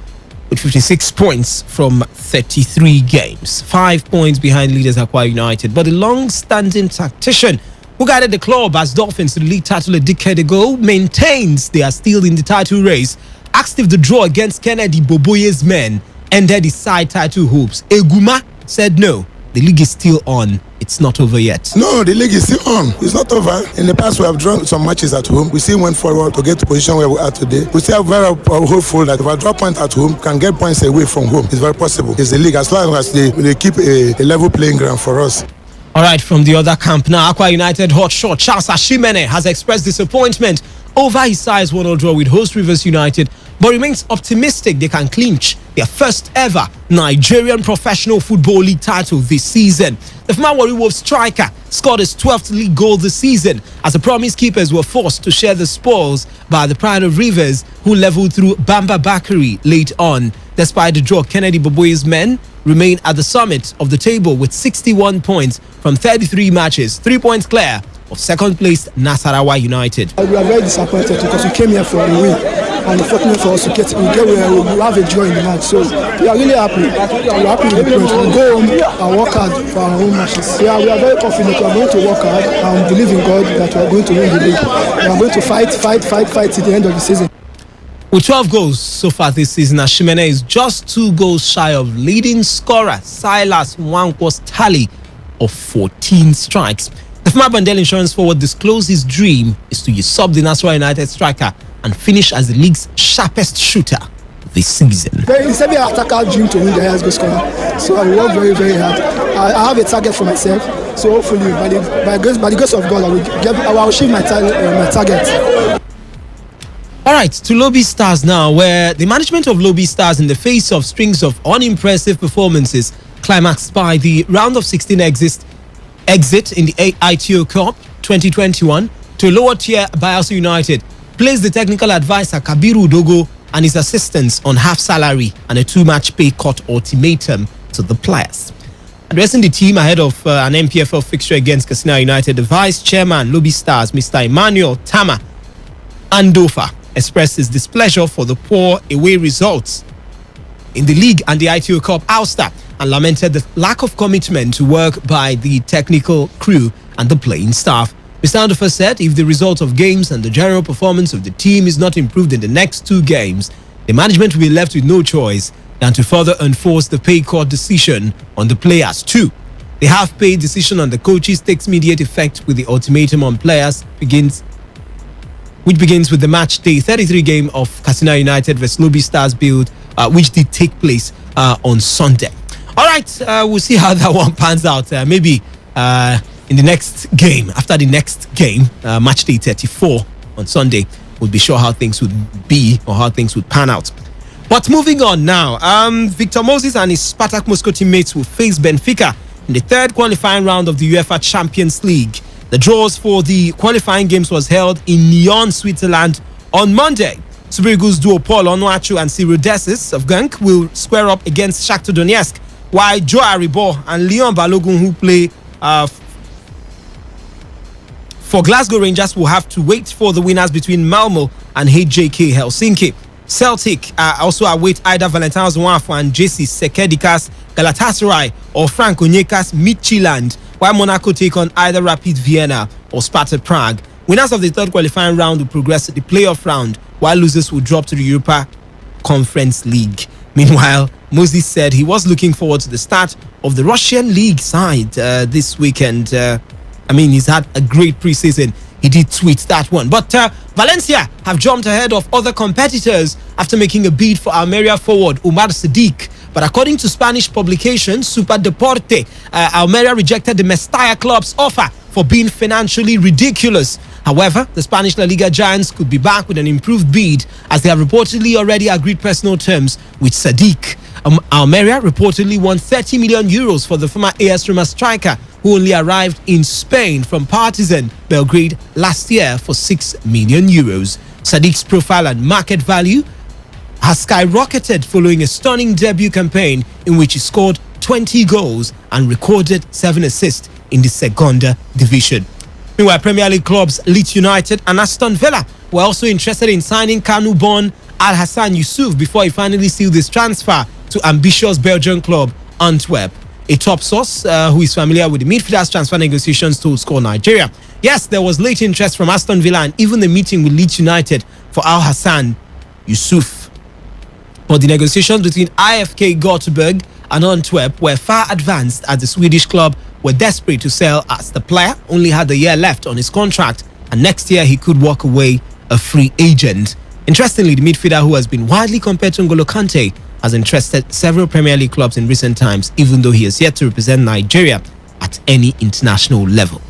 with 56 points from 33 games. 5 points behind leaders Akwa United. But the long-standing tactician who guided the club as Dolphins to the league title a decade ago maintains they are still in the title race. Asked if the draw against Kennedy Boboye's men ended his side title hopes, Eguma said no. The league is still on. It's not over yet. No, the league is still on. It's not over. In the past, we have drawn some matches at home. We still went forward to get to the position where we are today. We still are very hopeful that if I draw points at home, can get points away from home. It's very possible. It's the league as long as they keep a level playing ground for us. All right, from the other camp now, Akwa United hotshot Charles Ashimene has expressed disappointment over his side's 1-0 draw with host Rivers United, but remains optimistic they can clinch their first ever Nigerian Professional Football League title this season. The former Warri Wolves striker scored his 12th league goal this season as the Promise Keepers were forced to share the spoils by the Pride of Rivers, who leveled through Bamba Bakari late on. Despite the draw, Kennedy Boboye's men remain at the summit of the table with 61 points from 33 matches, 3 points clear of second-placed Nasarawa United. We are very disappointed because we came here for a win, and unfortunately for us to get where we have a draw in the match. So we are really happy. We are happy with the point. We go home and work hard for our own matches. We are very confident. We are going to work hard and believe in God that we are going to win the league. We are going to fight till the end of the season. With 12 goals so far this season, Ashimene is just 2 goals shy of leading scorer Silas Nwankwo's tally of 14 strikes. The former Bandel Insurance forward disclosed his dream is to usurp the Nasarawa United striker and finish as the league's sharpest shooter this season. It's every attacker dream to win the highest goal scorer. So I work very, very hard. I have a target for myself. So hopefully, by the grace of God, I will achieve my target. All right, to Lobby Stars now, where the management of Lobby Stars, in the face of strings of unimpressive performances, climaxed by the round of 16 exit in the ITO Cup 2021 to a lower tier Bayelsa United, placed the technical advisor Kabiru Dogo and his assistants on half salary and a 2-match pay cut ultimatum to the players. Addressing the team ahead of an MPFL fixture against Katsina United, the vice chairman Lobby Stars, Mr. Emmanuel Tama Andofa, expressed his displeasure for the poor away results in the league and the ITO Cup ouster, and lamented the lack of commitment to work by the technical crew and the playing staff. Mr. Andofa said if the result of games and the general performance of the team is not improved in the next 2 games, the management will be left with no choice than to further enforce the pay cut decision on the players too. The half-pay decision on the coaches takes immediate effect with the ultimatum on players which begins with the match day 33 game of Katsina United vs Lobby Stars build, which did take place on Sunday. All right, we'll see how that one pans out. Maybe in the next game, after the next game, match day 34 on Sunday, we'll be sure how things would be or how things would pan out. But moving on now, Victor Moses and his Spartak Moscow teammates will face Benfica in the 3rd qualifying round of the UEFA Champions League. The draws for the qualifying games was held in Lyon, Switzerland on Monday. Super Eagles duo Paul Onuachu and Cyril Dessis of Genk will square up against Shakhtar Donetsk, while Joe Aribo and Leon Balogun, who play for Glasgow Rangers, will have to wait for the winners between Malmo and HJK Helsinki. Celtic also await either Valentin Zouafou and JC Sekedika's Galatasaray or Frank Onyeka's Midtjylland, while Monaco take on either Rapid Vienna or Sparta Prague. Winners of the 3rd qualifying round will progress to the playoff round, while losers will drop to the Europa Conference League. Meanwhile, Moses said he was looking forward to the start of the Russian League side this weekend. He's had a great preseason. He did tweet that one. But Valencia have jumped ahead of other competitors after making a bid for Almeria forward Umar Sadiq. But according to Spanish publication Super Deporte, Almeria rejected the Mestalla club's offer for being financially ridiculous. However, the Spanish La Liga giants could be back with an improved bid as they have reportedly already agreed personal terms with Sadiq. Almeria reportedly won 30 million euros for the former AS Roma striker who only arrived in Spain from Partizan Belgrade last year for 6 million euros. Sadiq's profile and market value has skyrocketed following a stunning debut campaign in which he scored 20 goals and recorded 7 assists in the Segunda Division. Meanwhile, Premier League clubs Leeds United and Aston Villa were also interested in signing Kanu-born Al Hassan Yusuf before he finally sealed his transfer to ambitious Belgian club Antwerp. A top source who is familiar with the midfielder's transfer negotiations told Score Nigeria, yes, there was late interest from Aston Villa and even a meeting with Leeds United for Al Hassan Yusuf. But the negotiations between IFK Göteborg and Antwerp were far advanced as the Swedish club were desperate to sell as the player only had a year left on his contract and next year he could walk away a free agent. Interestingly, the midfielder who has been widely compared to N'Golo Kante has interested several Premier League clubs in recent times, even though he has yet to represent Nigeria at any international level.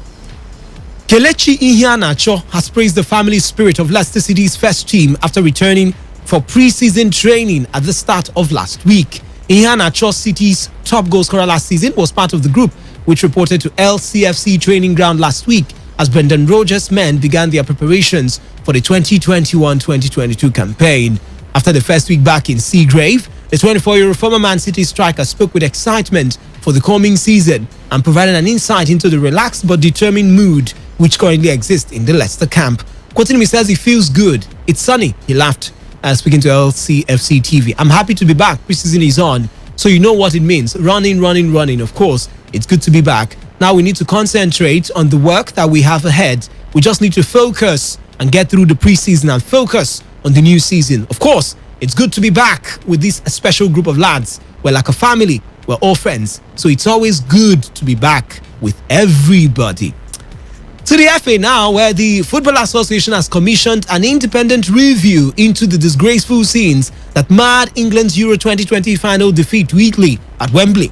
Kelechi Iheanacho has praised the family spirit of Leicester City's first team after returning for pre-season training at the start of last week. Iheanacho, City's top goal scorer last season, was part of the group which reported to LCFC training ground last week as Brendan Rodgers' men began their preparations for the 2021-2022 campaign. After the first week back in Seagrave, the 24-year-old former Man City striker spoke with excitement for the coming season and provided an insight into the relaxed but determined mood which currently exists in the Leicester camp. Quoting him, he says he feels good. It's sunny. He laughed speaking to LCFC TV. I'm happy to be back. Preseason is on. So you know what it means. Running. Of course, it's good to be back. Now we need to concentrate on the work that we have ahead. We just need to focus and get through the preseason and focus on the new season. Of course, it's good to be back with this special group of lads. We're like a family. We're all friends. So it's always good to be back with everybody. To the FA now, where the Football Association has commissioned an independent review into the disgraceful scenes that marred England's Euro 2020 final defeat to Italy at Wembley.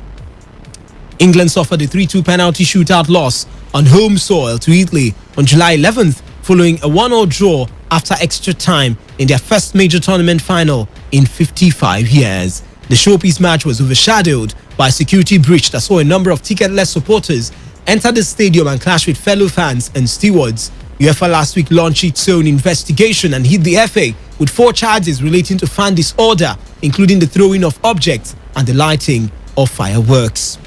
England suffered a 3-2 penalty shootout loss on home soil to Italy on July 11th, following a 1-1 draw after extra time in their first major tournament final in 55 years. The showpiece match was overshadowed by a security breach that saw a number of ticketless supporters enter the stadium and clash with fellow fans and stewards. UEFA last week launched its own investigation and hit the FA with 4 charges relating to fan disorder, including the throwing of objects and the lighting of fireworks.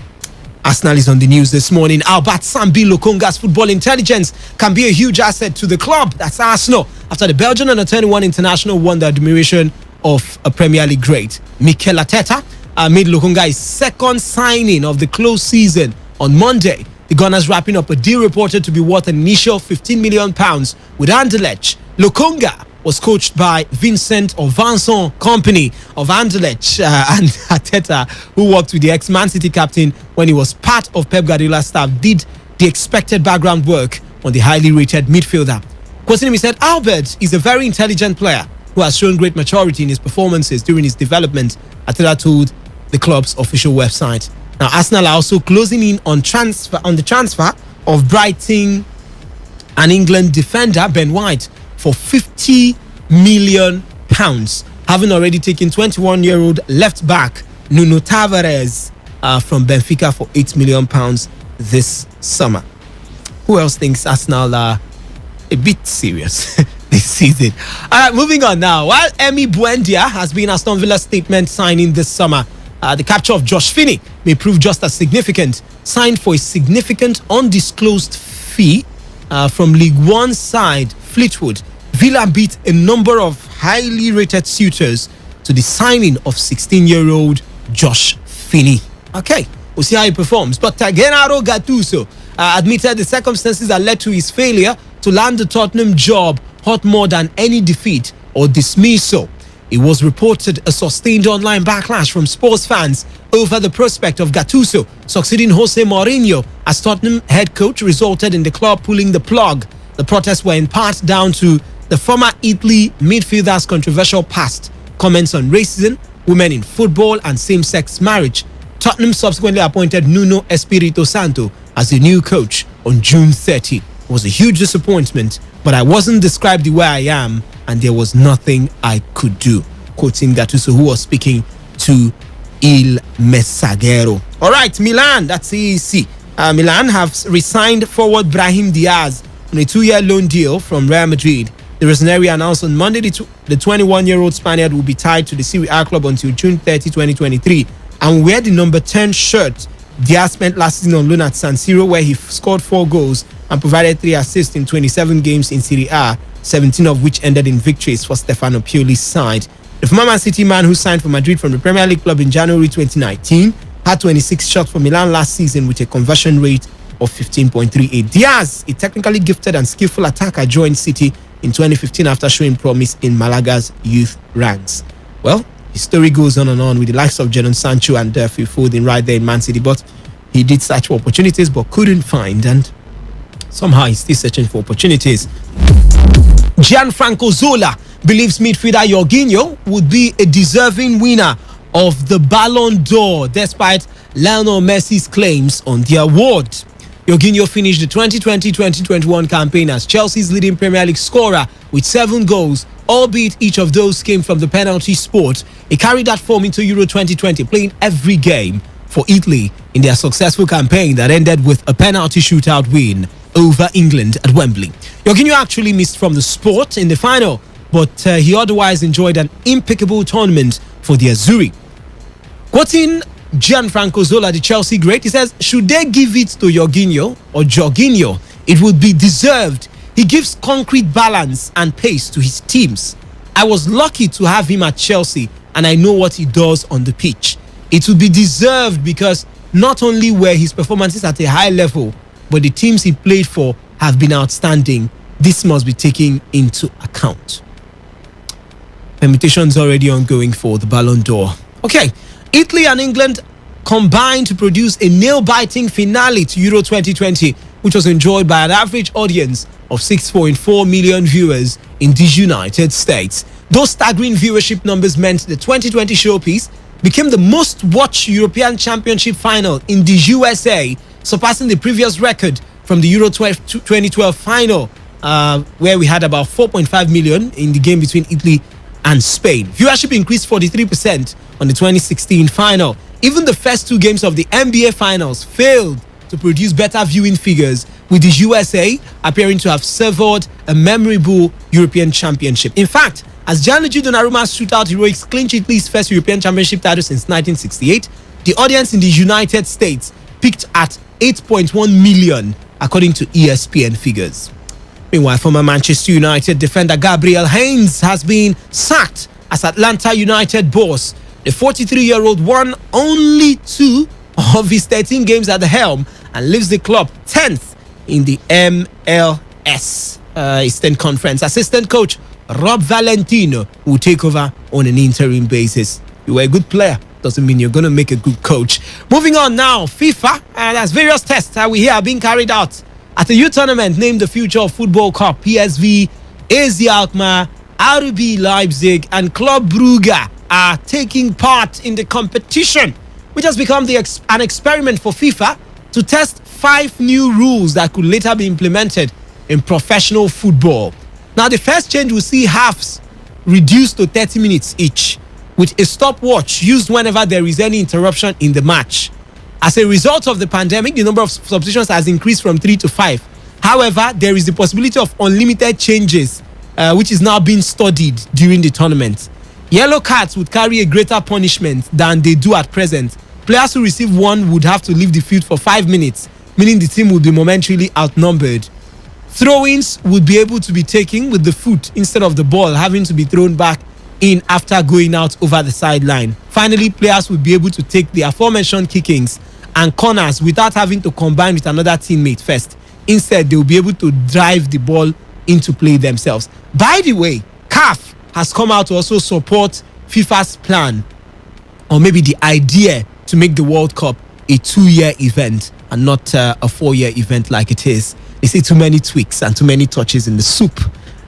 Arsenal is on the news this morning. Albert Sambi Lokonga's football intelligence can be a huge asset to the club. That's Arsenal, after the Belgian under-21 international won the admiration of a Premier League great. Mikel Arteta made Lokonga his second signing of the close season on Monday. The Gunners wrapping up a deal reported to be worth an initial £15 million with Anderlecht. Lokonga was coached by Vincent Kompany of Anderlecht and Arteta, who worked with the ex-Man City captain when he was part of Pep Guardiola's staff, did the expected background work on the highly rated midfielder. Quoting him, he said, Albert is a very intelligent player who has shown great maturity in his performances during his development, Arteta told the club's official website. Now, Arsenal are also closing in on the transfer of Brighton and England defender Ben White for £50 million, having already taken 21-year-old left-back Nuno Tavares from Benfica for £8 million this summer. Who else thinks Arsenal are a bit serious this season? All right, moving on now. While Emi Buendia has been Aston Villa's statement signing this summer, the capture of Josh Finney may prove just as significant. Signed for a significant undisclosed fee from League One side Fleetwood, Villa beat a number of highly rated suitors to the signing of 16-year-old Josh Finney. Okay, we'll see how he performs. But Gennaro Gattuso admitted the circumstances that led to his failure to land the Tottenham job hurt more than any defeat or dismissal. It was reported a sustained online backlash from Spurs fans over the prospect of Gattuso succeeding Jose Mourinho as Tottenham head coach resulted in the club pulling the plug. The protests were in part down to the former Italy midfielder's controversial past, comments on racism, women in football and same-sex marriage. Tottenham subsequently appointed Nuno Espirito Santo as the new coach on June 30. It was a huge disappointment, but I wasn't described the way I am, and there was nothing I could do. Quoting Gattuso, who was speaking to Il Messaggero. All right, Milan, that's EEC. Milan have resigned forward Brahim Diaz on a 2-year loan deal from Real Madrid. The Rossoneri announced on Monday the 21-year-old Spaniard will be tied to the Serie A club until June 30, 2023, and wear the number 10 shirt. Diaz spent last season on loan at San Siro, where he scored 4 goals and provided 3 assists in 27 games in Serie A, 17 of which ended in victories for Stefano Pioli's side. The former Man City man, who signed for Madrid from the Premier League club in January 2019, had 26 shots for Milan last season with a conversion rate of 15.38. Diaz, a technically gifted and skillful attacker, joined City in 2015 after showing promise in Malaga's youth ranks. Well, his story goes on and on with the likes of Jadon Sancho and Phil Foden right there in Man City, but he did search for opportunities but couldn't find, and somehow he's still searching for opportunities. Gianfranco Zola believes midfielder Jorginho would be a deserving winner of the Ballon d'Or despite Lionel Messi's claims on the award. Jorginho finished the 2020-2021 campaign as Chelsea's leading Premier League scorer with 7 goals, albeit each of those came from the penalty spot. He carried that form into Euro 2020, playing every game for Italy in their successful campaign that ended with a penalty shootout win over England at Wembley. Jorginho actually missed from the sport in the final, but he otherwise enjoyed an impeccable tournament for the Azzurri. Quoting Gianfranco Zola, the Chelsea great, he says, should they give it to Jorginho, it would be deserved. He gives concrete balance and pace to his teams. I was lucky to have him at Chelsea, and I know what he does on the pitch. It would be deserved because not only were his performances at a high level, but the teams he played for have been outstanding. This must be taken into account. Permutations already ongoing for the Ballon d'Or. Okay, Italy and England combined to produce a nail-biting finale to Euro 2020, which was enjoyed by an average audience of 6.4 million viewers in the United States. Those staggering viewership numbers meant the 2020 showpiece became the most watched European Championship final in the USA, surpassing the previous record from the Euro 2012 final, where we had about 4.5 million in the game between Italy and Spain. Viewership increased 43% on the 2016 final. Even the first 2 games of the NBA finals failed to produce better viewing figures, with the USA appearing to have savored a memorable European championship. In fact, as Gianluigi Donnarumma's shootout heroics clinched Italy's first European championship title since 1968, the audience in the United States peaked at 8.1 million, according to ESPN figures. Meanwhile, former Manchester United defender Gabriel Heinze has been sacked as Atlanta United boss. The 43-year-old won only 2 of his 13 games at the helm and leaves the club 10th in the MLS Eastern Conference. Assistant coach Rob Valentino will take over on an interim basis. You were a good player, doesn't mean you're going to make a good coach. Moving on now, FIFA, there's various tests that we hear are being carried out at the youth tournament named the Future of Football Cup. PSV, AZ Alkmaar, RB Leipzig and Club Brugge are taking part in the competition, which has become an experiment for FIFA to test 5 new rules that could later be implemented in professional football. Now, the first change will see halves reduced to 30 minutes each, with a stopwatch used whenever there is any interruption in the match. As a result of the pandemic, the number of substitutions has increased from 3 to 5. However, there is the possibility of unlimited changes, which is now being studied during the tournament. Yellow cards would carry a greater punishment than they do at present. Players who receive one would have to leave the field for 5 minutes, meaning the team would be momentarily outnumbered. Throw-ins would be able to be taken with the foot instead of the ball having to be thrown back in after going out over the sideline. Finally, players would be able to take the aforementioned kickings and corners without having to combine with another teammate first. Instead, they will be able to drive the ball into play themselves. By the way, CAF has come out to also support FIFA's plan, or maybe the idea, to make the World Cup a 2-year event and not a 4-year event like it is. They say too many tweaks and too many touches in the soup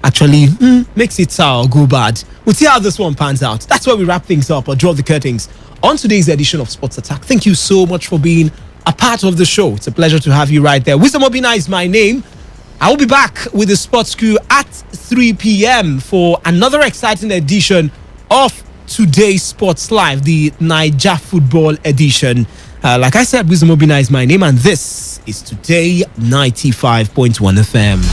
actually makes it sour or go bad. We'll see how this one pans out. That's where we wrap things up or draw the curtains on today's edition of Sports Attack. Thank you so much for being a part of the show. It's a pleasure to have you right there. Wisdom Obina is my name. I will be back with the Sports Crew at 3 p.m. for another exciting edition of Today's Sports Live, the Naija Football Edition. Like I said, Wisdom Obina is my name, and this is Today 95.1 FM.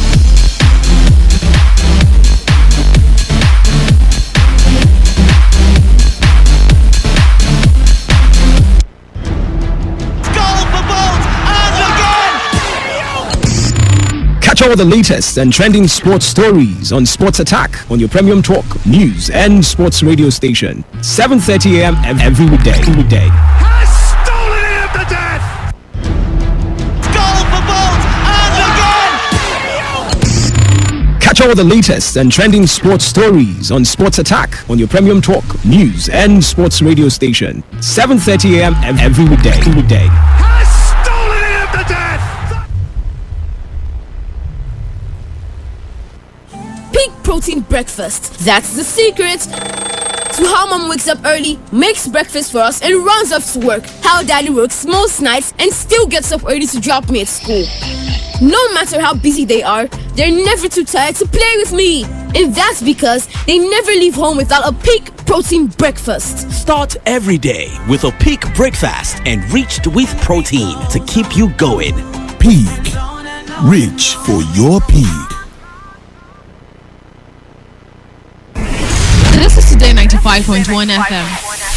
Catch all the latest and trending sports stories on Sports Attack on your premium talk, news, and sports radio station. 7:30 a.m. every weekday. Has stolen it at the death! Goal for Bolt, and again! Catch all the latest and trending sports stories on Sports Attack on your premium talk, news, and sports radio station. 7:30 a.m. every weekday. Has stolen it at the death! Peak protein breakfast. That's the secret to how mom wakes up early, makes breakfast for us, and runs off to work. How daddy works most nights and still gets up early to drop me at school. No matter how busy they are, they're never too tired to play with me. And that's because they never leave home without a peak protein breakfast. Start every day with a Peak breakfast enriched with protein to keep you going. Peak. Reach for your peak. This is Today 95.1 FM.